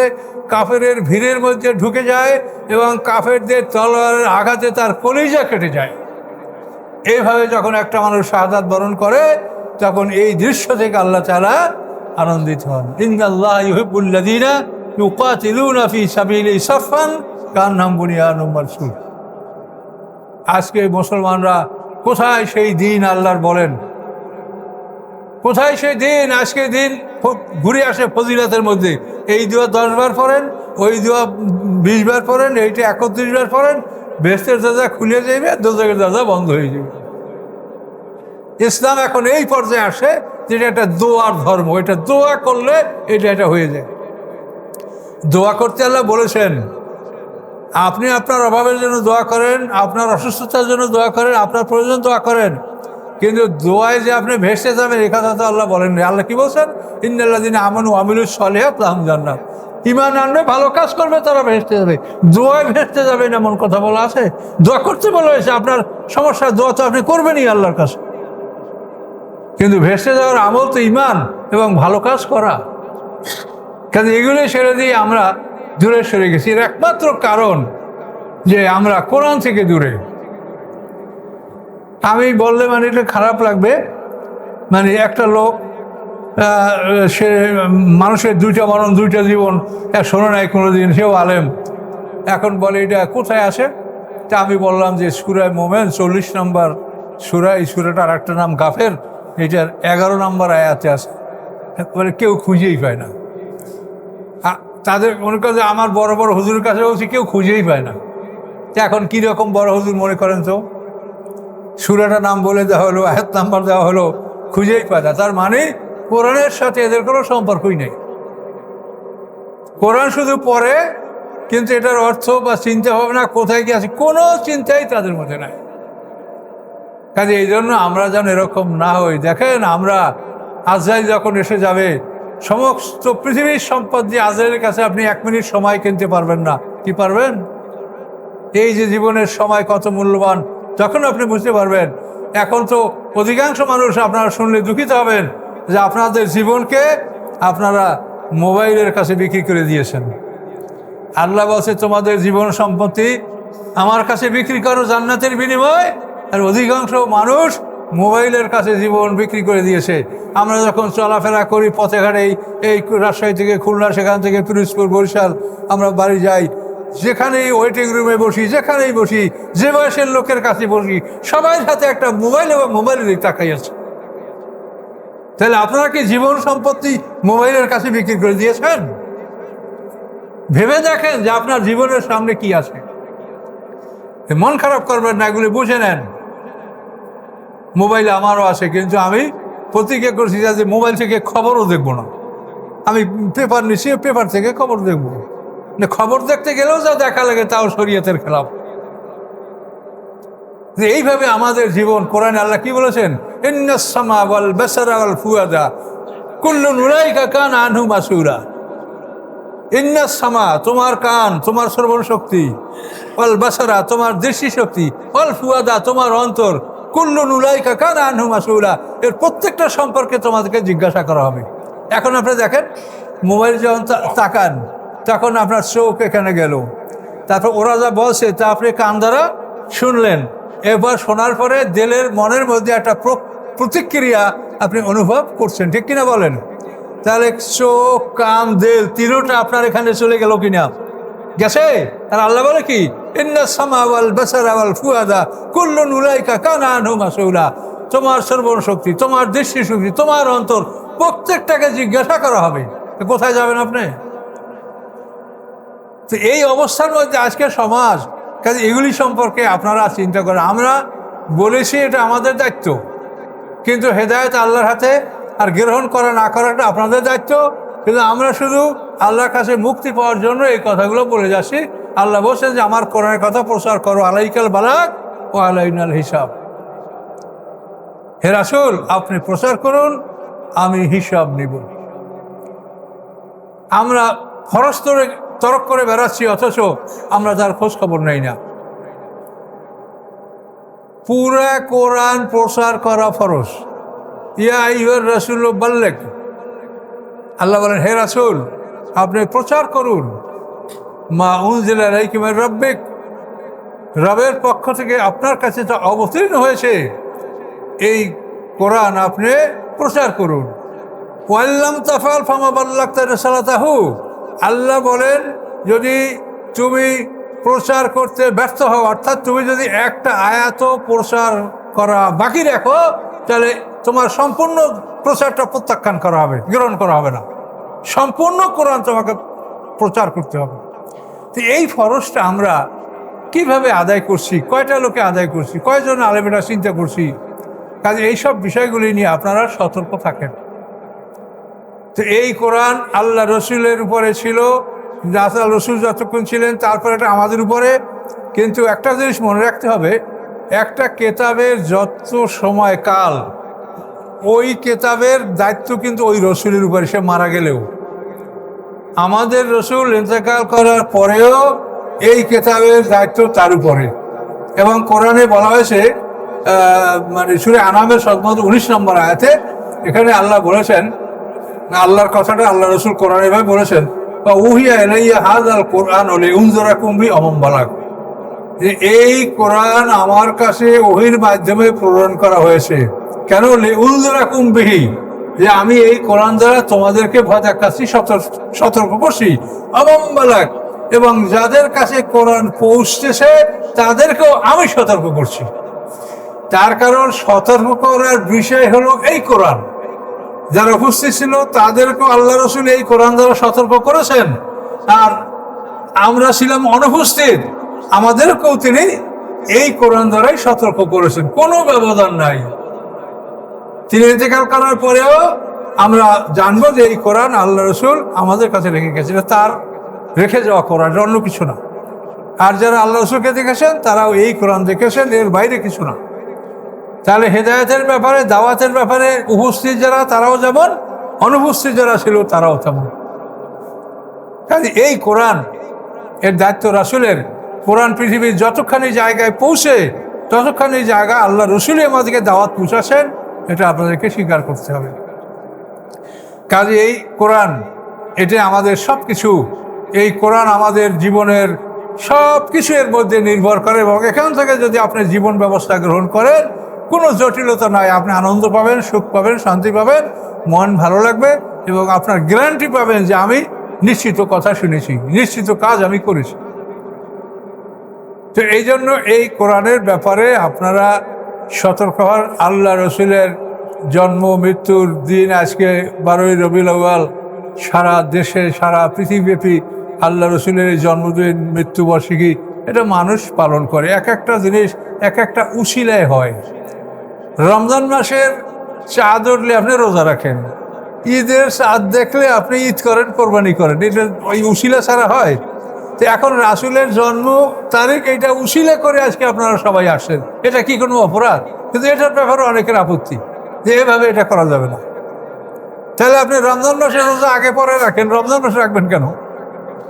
কাফেরের ভিড়ের মধ্যে ঢুকে যায় এবং কাফেরদের তলোয়ারের আঘাতে তার কলিজা কেটে যায়। এইভাবে যখন একটা মানুষ শাহাদাত বরণ করে, তখন এই দৃশ্য থেকে আল্লাহ তাআলা আনন্দিত হন। ইন্নাল্লাহা ইউহিব্বুল্লাযীনা ইউকাতিলুনা ফী সাবিলিহি সাফফান কান্নাহুম বুনিয়ানুম মারসুস। আজকে মুসলমানরা কোথায় সেই দিন আল্লাহর বলেন? কোথায় সেই দিন? আজকে দিন ঘুরে আসে ফজিলতের মধ্যে। এই দোয়া 10 বার পড়েন, ওই দোয়া 20 বার পড়েন, এইটা 31 বার পড়েন, বেহেশতের দরজা খুলে যাবে, দোজখের দরজা বন্ধ হয়ে যাবে। ইসলাম এখন এই পর্যায়ে আসে যেটা একটা দোয়ার ধর্ম। এটা দোয়া করলে এটা হয়ে যায়। দোয়া করতে আল্লাহ বলেছেন, আপনি আপনার অভাবের জন্য দোয়া করেন, আপনার অসুস্থতার জন্য দোয়া করেন, আপনার প্রয়োজন দোয়া করেন। কিন্তু দোয়ায় যে আপনি ভেসে যাবেন এই কথা তো আল্লাহ বলেননি। আল্লাহ কি বলছেন? ইন্নাল্লাযীনা আমানু ওয়া আমিলুস সলিহাত লাহুম জান্নাত। ঈমান আনবে, ভালো কাজ করবে, তারা ভেসতে যাবে। দোয়ায় ভেসতে যাবেন এমন কথা বলা আছে? দোয়া করতে বলা হয়েছে। আপনার সমস্যার দোয়া তো আপনি করবেনই আল্লাহর কাছে, কিন্তু ভেসতে যাওয়ার আমল তো ঈমান এবং ভালো কাজ করা। কাজে এগুলো ছেড়ে দিয়ে আমরা দূরে সরে গেছি। এর একমাত্র কারণ যে আমরা কোরআন থেকে দূরে। আমি বললে মানে এটা খারাপ লাগবে, মানে একটা লোক সে মানুষের দুইটা মরণ দুইটা জীবন শোনে নাই কোনোদিন, সেও আলেম, এখন বলে এটা কোথায় আসে? তা আমি বললাম যে সূরা মোমেন 40 নম্বর সূরা, এই সূরাটার একটা নাম গাফের, এটার 11 নম্বর আয়াতে আছে। মানে কেউ খুঁজেই পায় না। তাদের মনে করে আমার বড় বড় হুজুরের কাছে বলছি, কেউ খুঁজেই পায় না। এখন কীরকম বড় হুজুর মনে করেন তো? সূরাটার নাম বলে দেওয়া হলো, আয়াত নাম্বার দেওয়া হলো, খুঁজেই পায় না। তার মানে কোরআনের সাথে এদের কোনো সম্পর্কই নেই। কোরআন শুধু পড়ে, কিন্তু এটার অর্থ বা চিন্তা ভাবনা কোথায় কি আছে কোনো চিন্তাই তাদের মধ্যে নাই। কাজে এই জন্য আমরা যেন এরকম না হই। দেখেন, আমরা আজরাইল যখন এসে যাবে, সমস্ত পৃথিবীর সম্পদ দিয়ে আজরাইলের কাছে আপনি 1 মিনিট সময় কিনতে পারবেন না। কি পারবেন? এই যে জীবনের সময় কত মূল্যবান, যখন আপনি বুঝতে পারবেন। এখন তো অধিকাংশ মানুষ আপনারা শুনলে দুঃখিত হবেন যে আপনাদের জীবনকে আপনারা মোবাইলের কাছে বিক্রি করে দিয়েছেন। আল্লাহ বলছে তোমাদের জীবন সম্পত্তি আমার কাছে বিক্রি করো জান্নাতের বিনিময়ে। আর অধিকাংশ মানুষ মোবাইলের কাছে জীবন বিক্রি করে দিয়েছে। আমরা যখন চলাফেরা করি পথে ঘাটে, এই রাজশাহী থেকে খুলনা, সেখান থেকে পিরোজপুর, বরিশাল আমরা বাড়ি যাই, যেখানেই ওয়েটিং রুমে বসি, যেখানেই বসি, যে বয়সের লোকের কাছে বসি, সবাই সাথে একটা মোবাইল এবং মোবাইলের দিকে তাকাই আছে। তাহলে আপনারা কি জীবন সম্পত্তি মোবাইলের কাছে বিক্রি করে দিয়েছেন? ভেবে দেখেন যে আপনার জীবনের সামনে কি আছে। মন খারাপ করবেন না, এগুলি বুঝে নেন। মোবাইল আমারও আছে, কিন্তু আমি প্রতিজ্ঞা করছি যে মোবাইল থেকে খবরও দেখবো না। আমি পেপার নিচ্ছি, পেপার থেকে খবর দেখবো না। খবর দেখতে গেলেও যা দেখা লাগে তাও শরীয়তের খেলাফ। এইভাবে আমাদের জীবন, কোরআনে আল্লাহ কি বলেছেন? ইন্নাস সামা ওয়াল বাসারা ওয়াল ফুয়াদা কুল্লুন উলাইকা কানা আনহু মাসউলা। ইন্নাস সামা তোমার কান, তোমার শ্রবণ শক্তি, ওয়াল বাসারা তোমার দৃষ্টি শক্তি, ওয়াল ফুয়াদা তোমার অন্তর, কুল্লুন উলাইকা কানা আনহু মাসউলা, এর প্রত্যেকটা সম্পর্কে তোমাদেরকে জিজ্ঞাসা করা হবে। এখন আপনি দেখেন, মোবাইল যখন তাকান তখন আপনার চোখ এখানে গেল, তারপর ওরা যা বলছে তা আপনি কান দ্বারা শুনলেন। এবার শোনার পরে দিলের মনের মধ্যে একটা প্রতিক্রিয়া আপনি অনুভব করছেন, ঠিক কিনা বলেন? তাহলে চোখ, কান, দিল তিনটা আপনার এখানে চলে গেল কিনা? গেছে। আর আল্লাহ বলে কি? ইন্নাস সামা ওয়াল বাসারা ওয়াল ফুয়াদা কুল্লুন উলাইকা কানা আনহু মাসউলা। তোমার শ্রবণ শক্তি, তোমার দৃষ্টি শক্তি, তোমার অন্তর, প্রত্যেকটাকে জিজ্ঞাসা করা হবে। কোথায় যাবেন আপনি? তো এই অবস্থার মধ্যে আজকের সমাজ, কাজে এগুলি সম্পর্কে আপনারা চিন্তা করেন। আমরা বলেছি এটা আমাদের দায়িত্ব, কিন্তু হেদায়েত আল্লাহর হাতে, আর গ্রহণ করা না করাটা আপনাদের দায়িত্ব। কিন্তু আমরা শুধু আল্লাহর কাছে মুক্তি পাওয়ার জন্য এই কথাগুলো বলে যাচ্ছি। আল্লাহ বলছেন যে আমার কোরআনের কথা প্রচার করো, আলাইকাল বালাগ ও আলাইনাল হিসাব। হে রাসূল, আপনি প্রচার করুন, আমি হিসাব নিব। আমরা ফরজ তরক করে বেড়াচ্ছি, অথচ আমরা তার খোঁজ খবর নেই না। পুরা কোরআন প্রচার করা ফরজ। ইয়া আইয়ুহার রাসূল বাল্লিগ, আল্লাহ বলেন হে রাসূল আপনি প্রচার করুন। মা উনজিলা ইলাইকা মির রাব্বিক, রবের পক্ষ থেকে আপনার কাছে যা অবতীর্ণ হয়েছে এই কোরআন আপনি প্রচার করুন। ওয়াল্লাম তাফআল ফামা বাল্লাগতা রিসালাতাহু, আল্লাহ বলেন যদি তুমি প্রচার করতে ব্যর্থ হও, অর্থাৎ তুমি যদি একটা আয়াতও প্রচার করা বাকি রাখো, তাহলে তোমার সম্পূর্ণ প্রচারটা প্রত্যাখ্যান করা হবে, গ্রহণ করা হবে না। সম্পূর্ণ কোরআন তোমাকে প্রচার করতে হবে। তো এই ফরজটা আমরা কিভাবে আদায় করছি, কয়টা লোকে আদায় করছি, কয়জন আলেমেরা চিন্তা করছি? কাজে এইসব বিষয়গুলি নিয়ে আপনারা সতর্ক থাকেন। তো এই কোরআন আল্লাহ রসুলের উপরে ছিল, আল্লাহ রসুল যতক্ষণ ছিলেন, তারপরে এটা আমাদের উপরে। কিন্তু একটা জিনিস মনে রাখতে হবে, একটা কেতাবের যত সময়কাল ওই কেতাবের দায়িত্ব কিন্তু ওই রসুলের উপরে, সে মারা গেলেও। আমাদের রসুল ইন্তেকাল করার পরেও এই কেতাবের দায়িত্ব তার উপরে। এবং কোরআনে বলা হয়েছে, মানে সূরা আনামের 19 নম্বর আয়াতে, এখানে আল্লাহ বলেছেন, আল্লাহর কথাটা আল্লাহ রসুল কোরআনে ভাবে বলেছেন, উহিয়া ইলাইয়া হাযাল কোরআন লিউনযিরাকুম বিহি ওয়া মান বালাগ, যে এই কোরআন আমার কাছে ওহীর মাধ্যমে প্রেরণ করা হয়েছে। কেন? লিউনযিরাকুম বিহি, যে আমি এই কোরআন দ্বারা তোমাদেরকে ভয় দেখাচ্ছি, সতর্ক করছি। ওয়া মান বালাগ, এবং যাদের কাছে কোরআন পৌঁছতেছে তাদেরকেও আমি সতর্ক করছি। তার কারণ সতর্ক করার বিষয় হলো এই কোরআন। যারা উপস্থিত ছিল তাদেরকেও আল্লাহ রসুল এই কোরআন দ্বারা সতর্ক করেছেন, আর আমরা ছিলাম অনুপস্থিত, আমাদেরকেও তিনি এই কোরআন দ্বারাই সতর্ক করেছেন। কোনো ব্যবধান নাই। তিনি ইন্তেকাল করার পরেও আমরা জানবো যে এই কোরআন আল্লাহ রসুল আমাদের কাছে রেখে গেছিলেন, তার রেখে যাওয়া কোরআন, অন্য কিছু না। আর যারা আল্লাহ রসুলকে দেখেছেন তারাও এই কোরআন দেখেছেন, এর বাইরে কিছু না। তাহলে হেদায়েতের ব্যাপারে, দাওয়াতের ব্যাপারে উপস্থিত যারা তারাও যেমন, অনুপস্থিত যারা ছিল তারাও তেমন। কাজে এই কোরআন এর দায়িত্ব রাসূলের। কোরআন পৃথিবীর যতখানি জায়গায় পৌঁছে ততখানি জায়গা আল্লাহ রসুলই আমাদেরকে দাওয়াত পৌঁছাচ্ছেন, এটা আপনাদেরকে স্বীকার করতে হবে। কাজে এই কোরআন, এটা আমাদের সব কিছু। এই কোরআন আমাদের জীবনের সব কিছু এর মধ্যে নির্ভর করে, এবং এখান থেকে যদি আপনি জীবন ব্যবস্থা গ্রহণ করেন, কোনো জটিলতা নয়, আপনি আনন্দ পাবেন, সুখ পাবেন, শান্তি পাবেন, মন ভালো লাগবে, এবং আপনার গ্যারান্টি পাবেন যে আমি নিশ্চিত কথা শুনেছি, নিশ্চিত কাজ আমি করেছি। তো এই জন্য এই কোরআনের ব্যাপারে আপনারা সতর্ক হন। আল্লাহ রসুলের জন্ম মৃত্যুর দিন আজকে 12ই রবিউল আউয়াল, সারা দেশে সারা পৃথিবীব্যাপী আল্লাহ রসুলের জন্মদিন, মৃত্যুবার্ষিকী, এটা মানুষ পালন করে। এক একটা জিনিস এক একটা উশিলায় হয়। রমজান মাসের চাঁদ উঠলে আপনি রোজা রাখেন, ঈদের চাঁদ দেখলে আপনি ঈদ করেন, কোরবানি করেন, এটা ওই উশিলা ছাড়া হয়? তো এখন রাসূলের জন্ম তারিখ এটা উশিলা করে আজকে আপনারা সবাই আসেন, এটা কি কোনো অপরাধ? কিন্তু এটার ব্যাপারে অনেকের আপত্তি যে এভাবে এটা করা যাবে না। তাহলে আপনি রমজান মাসের রোজা আগে পরে রাখেন, রমজান মাসে রাখবেন কেন?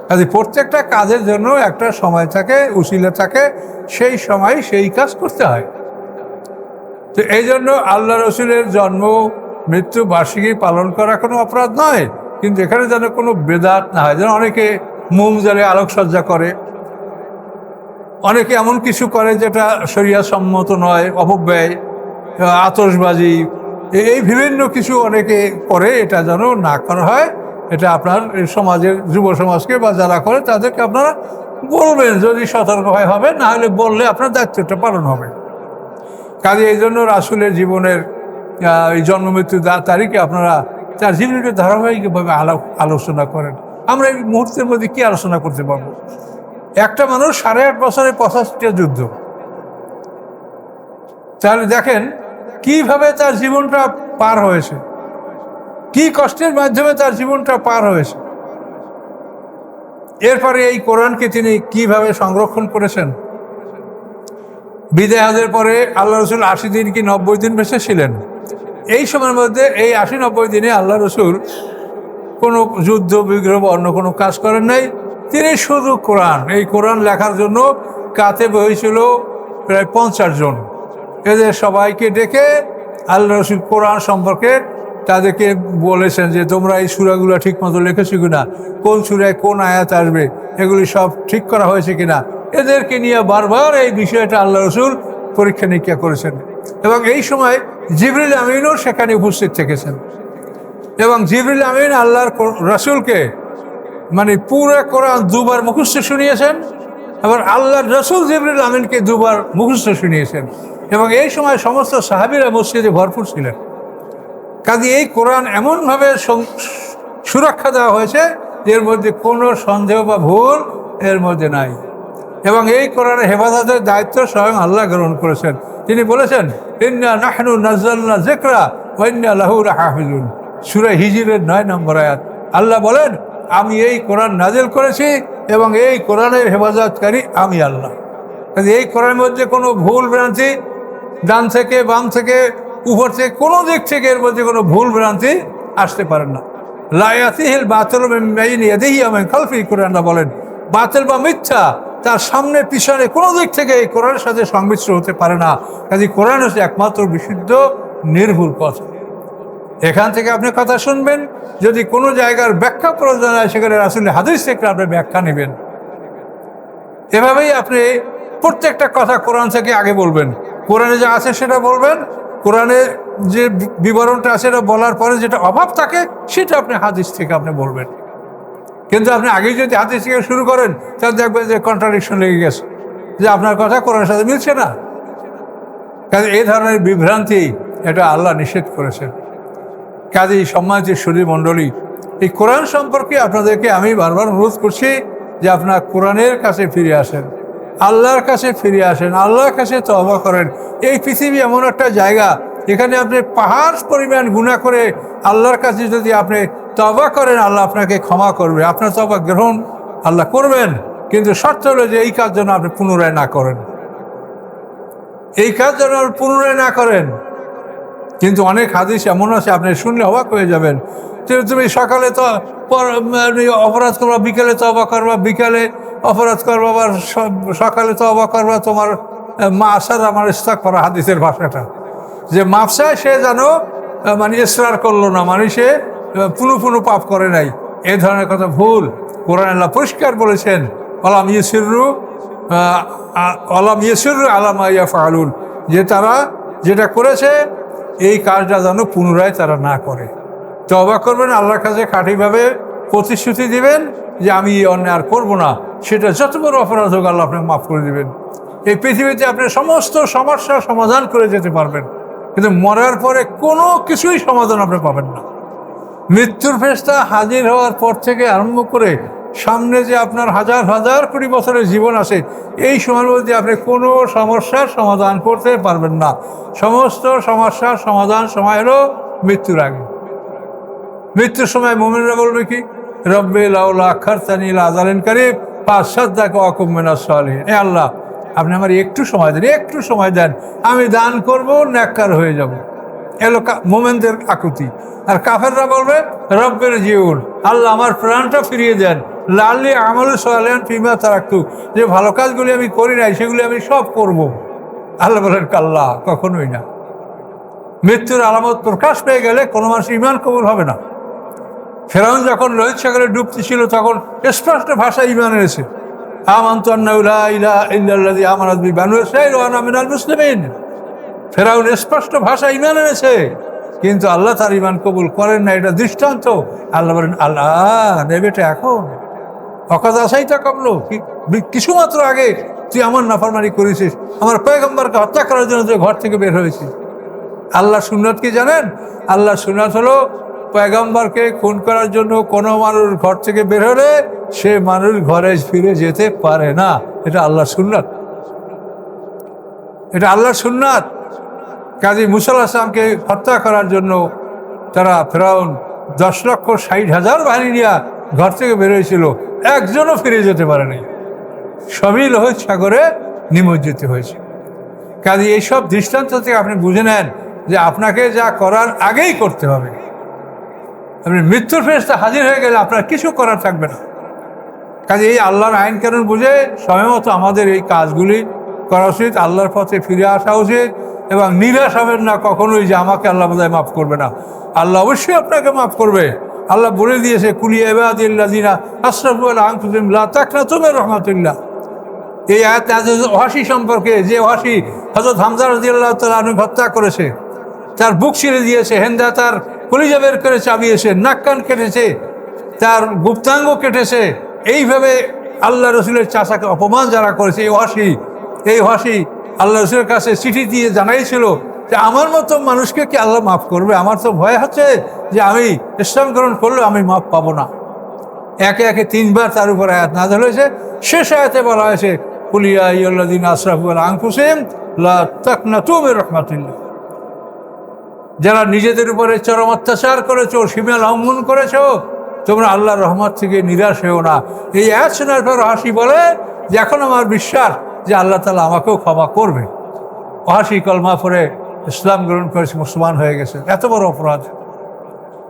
কাজে প্রত্যেকটা কাজের জন্য একটা সময় থাকে, উশিলা থাকে, সেই সময় সেই কাজ করতে হয়। তো এই জন্য আল্লাহ রসুলের জন্ম মৃত্যু বার্ষিকী পালন করা কোনো অপরাধ নয়, কিন্তু এখানে যেন কোনো বেদাত না হয়। যেন অনেকে মোম জ্বালে আলোকসজ্জা করে, অনেকে এমন কিছু করে যেটা শরিয়া সম্মত নয়, অপব্যয়, আতশবাজি, এই বিভিন্ন কিছু অনেকে করে, এটা যেন না করা হয়। এটা আপনার সমাজের যুব সমাজকে বা যারা করে তাদেরকে আপনারা বলবেন, যদি সতর্ক হবে, না হলে বললে আপনার দায়িত্বটা পালন হবে। কাজে এই জন্য রাসূলের জীবনের এই জন্ম মৃত্যুর তারিখে আপনারা তার জীবনকে ধারাবাহিকভাবে আলোচনা করেন। আমরা এই মুহূর্তের মধ্যে কি আলোচনা করতে পারবো? একটা মানুষ 8.5 বছরে 85টা যুদ্ধ, তাহলে দেখেন কিভাবে তার জীবনটা পার হয়েছে, কি কষ্টের মাধ্যমে তার জীবনটা পার হয়েছে। এরপরে এই কোরআনকে তিনি কিভাবে সংরক্ষণ করেছেন। বিদায় হজের পরে আল্লাহ রসুল 80 দিন কি 90 দিন বেঁচে ছিলেন। এই সময়ের মধ্যে এই 80-90 দিনে আল্লাহ রসুল কোনো যুদ্ধ বিগ্রহ অন্য কোনো কাজ করেন নাই। তিনি শুধু কোরআন, এই কোরআন লেখার জন্য কাতেব হয়েছিল প্রায় 50 জন। এদের সবাইকে ডেকে আল্লাহ রসুল কোরআন সম্পর্কে তাদেরকে বলেছেন যে তোমরা এই সূরাগুলো ঠিক মতো লিখেছো কিনা, কোন সূরায় কোন আয়াত আসবে, এগুলি সব ঠিক করা হয়েছে কিনা। এদেরকে নিয়ে বারবার এই বিষয়টা আল্লাহ রসুল পরীক্ষা নিরীক্ষা করেছেন। এবং এই সময় জিবরিল আমিনও সেখানে উপস্থিত থেকেছেন, এবং জিবরিল আমিন আল্লাহর রসুলকে মানে পুরো কোরআন 2 বার মুখস্থ শুনিয়েছেন, এবং আল্লাহর রসুল জিবরিল আমিনকে 2 বার মুখস্থ শুনিয়েছেন। এবং এই সময় সমস্ত সাহাবীরা মসজিদে ভরপুর ছিলেন। কাজে এই কোরআন এমনভাবে সুরক্ষা দেওয়া হয়েছে এর মধ্যে কোনো সন্দেহ বা ভুল এর মধ্যে নাই। এবং এই কোরআনের হেফাজতের দায়িত্ব স্বয়ং আল্লাহ গ্রহণ করেছেন। তিনি বলেছেন, ইন্না নাহনু নাযালনা যিকরা ওয়া ইন্না লাহু লাহাফিজুন, সূরা হিজরের 9 নম্বর আয়াত। আল্লাহ বলেন, আমি এই কোরআন নাজিল করেছি এবং এই কোরআনের হেফাজতকারী আমি আল্লাহ। এই কোরআনের মধ্যে কোনো ভুল ভ্রান্তি, ডান থেকে বাম থেকে উপর থেকে কোনো দিক থেকে এর মধ্যে কোনো ভুল ভ্রান্তি আসতে পারে না। লা ইয়াতিহিল বাতিলু মিন বাইনি ইয়াদিহি ওয়া মিন খালফিহি, কোরআনটা বলেন বাতিল বা মিথ্যা তার সামনে পিছনে কোনো দিক থেকে এই কোরআনের সাথে সংমিশ্র হতে পারে না। কাজে কোরআন হচ্ছে একমাত্র বিশুদ্ধ নির্ভুল কথা। এখান থেকে আপনি কথা শুনবেন, যদি কোনো জায়গার ব্যাখ্যা প্রয়োজন হয় সেখানে রাসূলের হাদিস থেকে আপনি ব্যাখ্যা নেবেন। এভাবেই আপনি প্রত্যেকটা কথা কোরআন থেকে আগে বলবেন, কোরআনে যা আছে সেটা বলবেন, কোরআনে যে বিবরণটা আছে সেটা বলার পরে যেটা অভাব থাকে সেটা আপনি হাদিস থেকে আপনি বলবেন। কিন্তু আপনি আগেই যদি হাদিস থেকে শুরু করেন তাহলে দেখবেন যে কন্ট্রাডিকশন লেগে গেছে, যে আপনার কথা কোরআনের সাথে মিলছে না। কাজে এই ধরনের বিভ্রান্তি এটা আল্লাহ নিষেধ করেছেন। কাজেই সম্মানিত সুধী মণ্ডলী, এই কোরআন সম্পর্কে আপনাদেরকে আমি বারবার অনুরোধ করছি যে আপনার কোরআনের কাছে ফিরে আসেন, আল্লাহর কাছে ফিরে আসেন, আল্লাহর কাছে তওবা করেন। এই পৃথিবী এমন একটা জায়গা, এখানে আপনি পাহাড় পরিমাণ গুনাহ করে আল্লাহর কাছে যদি আপনি তওবা করেন, আল্লাহ আপনাকে ক্ষমা করবে, আপনার তওবা গ্রহণ আল্লাহ করবেন। কিন্তু শর্ত হলো যে এই কাজ যেন আপনি পুনরায় না করেন, এই কাজ যেন পুনরায় না করেন। কিন্তু অনেক হাদিস এমন আছে আপনি শুনলে অবাক হয়ে যাবেন, তুমি সকালে তো অপরাধ করবা, বিকেলে তওবা করবা, বিকেলে অপরাধ করবা, আবার সকালে তওবা করবা, তোমার মাসার আমার ইস্তাক করা হাদিসের ভাষাটা, যে মাফসায় সে যেন মানে ইসরার করলো না, মানে সে পুনঃ পাপ করে নাই, এ ধরনের কথা ভুল। কোরআন আল্লাহ পরিষ্কার বলেছেন, আলাম ইয়াসিরু আলা মা ইয়াফআলুন, যে তারা যেটা করেছে এই কাজটা যেন পুনরায় তারা না করে। তওবা করবেন, আল্লাহর কাছে খাঁটিভাবে প্রতিশ্রুতি দিবেন যে আমি এই অন্যায় আর করবো না, সেটা যত বড় অপরাধ হোক আল্লাহ আপনাকে মাফ করে দিবেন। এই পৃথিবীতে আপনি সমস্ত সমস্যার সমাধান করে যেতে পারবেন, কিন্তু মরার পরে কোনো কিছুই সমাধান আপনি পাবেন না। মৃত্যুর ফেরেশতা হাজির হওয়ার পর থেকে আরম্ভ করে সামনে যে আপনার হাজার হাজার কোটি বছরের জীবন আছে, এই সময়ের মধ্যে আপনি কোনো সমস্যার সমাধান করতে পারবেন না। সমস্ত সমস্যার সমাধান সময় হলো মৃত্যুর আগে। মৃত্যুর সময় মুমিনরা বলবে কি, রব্বি লাউলা আখারতানি ইলা আজালিন কারীব ফাসাদ্দাকা ওয়া আকুম মিনাস সালিহিন, এ আল্লাহ আপনি আমার একটু সময় দেন, একটু সময় দেন, আমি দান করব, নেককার হয়ে যাব। এলো মোমেনদের আকুতি। আর কাফেররা বলবে রব্বের জিউন, আল্লাহ আমার প্রাণটা ফিরিয়ে দেন, লাল্লি আমাল সালেহান ফিমা তারাক্তু, যে ভালো কাজগুলি আমি করি নাই সেগুলি আমি সব করব। আল্লাহ বলেন কাল্লা, কখনোই না। মৃত্যুর আলামত প্রকাশ পেয়ে গেলে কোনো মানুষ ঈমান কবুল হবে না। ফেরাউন যখন লোহিত সাগরে ডুবতে ছিল তখন স্পষ্ট ভাষায় ঈমান এনেছে, আমানতু আন্নাহু লা ইলাহা ইল্লাল্লাযী আমানাত বিহি বানু ইসরাঈল ওয়া আনা মিনাল মুসলিমিন। ফেরাউন স্পষ্ট ভাষায় ঈমান এনেছে, কিন্তু আল্লাহ তার ঈমান কবুল করেন না। এটা দৃষ্টান্ত। আল্লাহ বলেন আল্লাহ নেবেটা এখন, অকাজ আসাই তা কবলো, কিছুমাত্র আগে তুই আমার নাফরমানি করেছিস, আমার পয়গম্বরকে হত্যা করার জন্য তুই ঘর থেকে বের হয়েছিস। আল্লাহ সুন্নাত কি জানেন? আল্লাহ সুন্নাত হলো পয়গম্বরকে খুন করার জন্য কোনো মানুষ ঘর থেকে বের হলে সে মানুষ ঘরে ফিরে যেতে পারে না। এটা আল্লাহর সুন্নাত, এটা আল্লাহর সুন্নাত। কাজী মুসা আলাইহিস সালামকে হত্যা করার জন্য তারা ফেরাউন 10,60,000 বাহিনী নিয়ে ঘর থেকে বেরোয়েছিল, একজনও ফিরে যেতে পারেনি, সবই লোহিত সাগরে নিমজ্জিত হয়েছে। কাজে এইসব দৃষ্টান্ত থেকে আপনি বুঝে নেন যে আপনাকে যা করার আগেই করতে হবে। আপনি মৃত্যুর ফেরেশতা হাজির হয়ে গেলে আপনার কিছু করার থাকবে না। কাজে এই আল্লাহর আইন কানুন বুঝে সময় মতো আমাদের এই কাজগুলি করা উচিত, আল্লাহর পথে ফিরে আসা উচিত, এবং নিরাশ হবেন না কখনোই যে আমাকে আল্লাহ বোধহয় মাফ করবে না। আল্লাহ অবশ্যই আপনাকে মাফ করবে। আল্লাহ বলে দিয়েছে, কুলি ইবাদিল্লাযিনা আসরাফু আলা আনফুসিহিম লা তাকনাতু মির রাহমাতিল্লাহ। এই আয়াত ওয়াহশী সম্পর্কে, যে ওয়াহশী হযরত হামজা রাদিয়াল্লাহু তাআলা আনহু হত্যা করেছে, তার বুক ছিঁড়ে দিয়েছে, হেন্দা তার কলিজা বের করে চাবিয়েছে, নাক কান কেটেছে, তার গুপ্তাঙ্গ কেটেছে, এইভাবে আল্লাহ রসুলের চাচাকে অপমান যারা করেছে, এই ওয়াহশী আল্লাহ রসুলের কাছে চিঠি দিয়ে জানাইছিল যে আমার মতো মানুষকে কি আল্লাহ মাফ করবে? আমার তো ভয় হচ্ছে যে আমি ইসলাম গ্রহণ করলেও আমি মাফ পাবো না। একে একে 3 বার তার উপর আয়াত নাযিল হয়েছে। শেষ আয়াতে বলা হয়েছে, কুল ইয়া আইয়ুহাল্লাযীনা আসরাফু আলা আনফুসিহিম লা তাকনাতু মির রাহমাতিল্লাহ। যারা নিজেদের উপরে চরম অত্যাচার করেছো, সীমা লঙ্ঘন করেছো, তোমরা আল্লাহর রহমত থেকে নিরাশ হও না। এই আয়াত শোনার পর ওয়াহশী বলে যে এখন আমার বিশ্বাস যে আল্লাহ তাআলা আমাকেও ক্ষমা করবে। ওহাসি কলমা পড়ে ইসলাম গ্রহণ করেছে, মুসলমান হয়ে গেছে, এত বড় অপরাধ।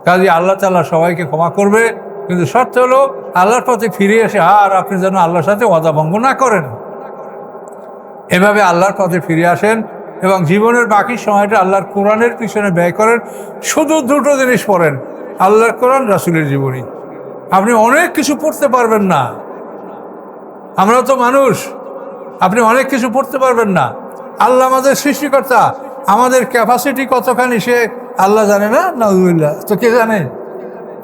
কাজে আল্লাহ তাআলা সবাইকে ক্ষমা করবে, কিন্তু শর্ত হলো আল্লাহর পথে ফিরে এসে আর আপনি যেন আল্লাহর সাথে ওয়াদা ভঙ্গ না করেন। এভাবে আল্লাহর পথে ফিরে আসেন এবং জীবনের বাকি সময়টা আল্লাহর কোরআনের পিছনে ব্যয় করেন। শুধু দুটো জিনিস পড়েন, আল্লাহর কোরআন, রাসূলের জীবনী। আপনি অনেক কিছু পড়তে পারবেন না, আমরা তো মানুষ, আপনি অনেক কিছু পড়তে পারবেন না। আল্লাহ আমাদের সৃষ্টিকর্তা, আমাদের ক্যাপাসিটি কতখানি সে আল্লাহ জানে না? নাউযুবিল্লাহ। তো কে জানে?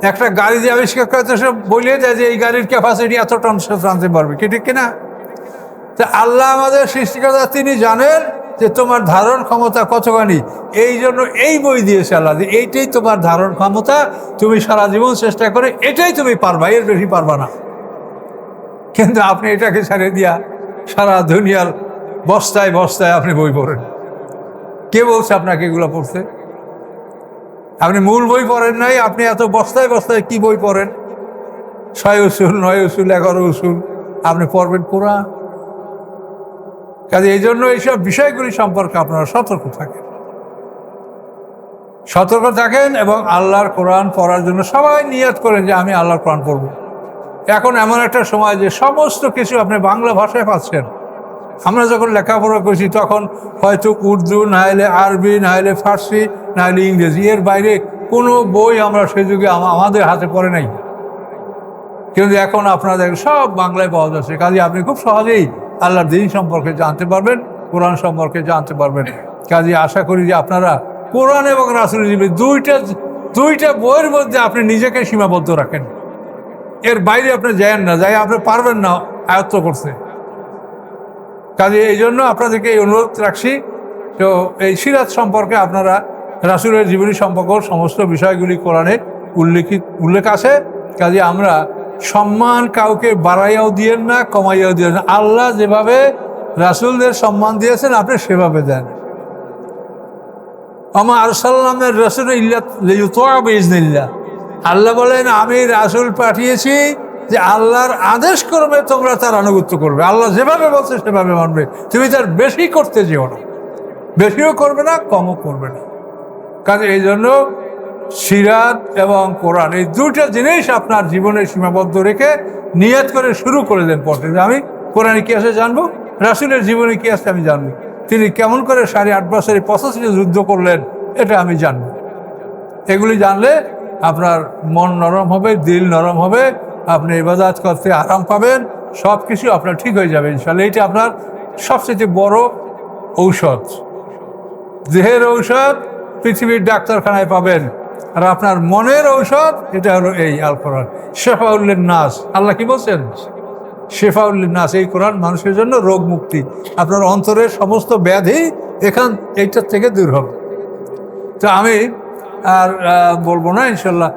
একটা গাড়ি যে আবিষ্কার করতে সে বলে দেয় যে এই গাড়ির ক্যাপাসিটি এত টন সে টানতে পারবে, কি ঠিক কিনা? তা আল্লাহ আমাদের সৃষ্টিকর্তা, তিনি জানেন যে তোমার ধারণ ক্ষমতা কতখানি। এই জন্য এই বই দিয়েছে আল্লাহ, যে এইটাই তোমার ধারণ ক্ষমতা, তুমি সারা জীবন চেষ্টা করে এটাই তুমি পারবা, এর বেশি পারবা না। কিন্তু আপনি এটাকে ছেড়ে দিয়া সারা দুনিয়ার বস্তায় বস্তায় আপনি বই পড়েন। কে বলছে আপনাকে এগুলো পড়তে? আপনি মূল বই পড়েন নাই, আপনি এত বস্তায় বস্তায় কি বই পড়েন? 6 উসুল, 9 উসুল, 11 উসুল আপনি পড়বেন পুরা। কাজে এই জন্য এইসব বিষয়গুলি সম্পর্কে আপনারা সতর্ক থাকেন এবং আল্লাহর কোরআন পড়ার জন্য সবাই নিয়ত করেন যে আমি আল্লাহর কোরআন পড়ব। এখন এমন একটা সময় যে সমস্ত কিছু আপনি বাংলা ভাষায় পাচ্ছেন। আমরা যখন লেখাপড়া করছি তখন হয়তো উর্দু, না হলে আরবি, না হলে ফার্সি, না হলে ইংরেজি, এর বাইরে কোনো বই আমরা সেই যুগে আমাদের হাতে পড়ে নাই। কিন্তু এখন আপনাদের সব বাংলায় পাওয়া যাচ্ছে। কাজে আপনি খুব সহজেই আল্লাহর দ্বীন সম্পর্কে জানতে পারবেন, কোরআন সম্পর্কে জানতে পারবেন। কাজে আশা করি যে আপনারা কোরআন এবং রাসূলের জীবনী দুইটা বইয়ের মধ্যে আপনি নিজেকে সীমাবদ্ধ রাখেন, এর বাইরে আপনি যান না, যাই আপনি পারবেন না আয়ত্ত করতে। কাজে এই জন্য আপনাদেরকে এই অনুরোধ রাখছি, তো এই সিরাত সম্পর্কে আপনারা রাসূলের জীবনী সম্পর্ক সমস্ত বিষয়গুলি কোরআনে উল্লেখ আছে। কাজে আমরা সম্মান কাউকে বাড়াইয়াও দিয়েন না, কমাইয়াও দিয়েন না। আল্লাহ যেভাবে রাসূলদের সম্মান দিয়েছেন আপনি সেভাবে দেন। আমা আরসালনামের রাসূল ইল্লা লিইউতিআ বিইজনিল্লাহ। আল্লাহ বলেন আমি রাসূল পাঠিয়েছি যে আল্লাহর আদেশ করবে, তোমরা তার আনুগত্য করবে। আল্লাহ যেভাবে বলছে সেভাবে মানবে, তুমি তার বেশি করতে যেও না, বেশিও করবে না, কমও করবে না। কাজে এই জন্য সিরাত এবং কোরআন এই দুইটা জিনিস আপনার জীবনে সীমাবদ্ধ রেখে নিয়ত করে শুরু করে দেন পড়তে, যে আমি কোরআনে কি আছে জানবো, রাসূলের জীবনে কি আছে আমি জানবো, তিনি কেমন করে 8.5 বছরে 85 যুদ্ধ করলেন এটা আমি জানবো। এগুলি জানলে আপনার মন নরম হবে, দিল নরম হবে, আপনি ইবাদত করতে আরাম পাবেন, সব কিছু আপনার ঠিক হয়ে যাবে ইনশাআল্লাহ। এটা আপনার সবচেয়ে বড় ঔষধ, দেহের ঔষধ পৃথিবীর ডাক্তারখানায় পাবেন। আর আপনার মনের ঔষধ এটা হলো এই আল কোরআন, শেফাউল লিন-নাস। আল্লাহ কি বলছেন? শেফাউল লিন-নাস। এই কোরআন মানুষের জন্য রোগ মুক্তি, আপনার অন্তরের সমস্ত ব্যাধি এইটার থেকে দূর হবে। তো আমি আর বলবো না, ইনশাল্লাহ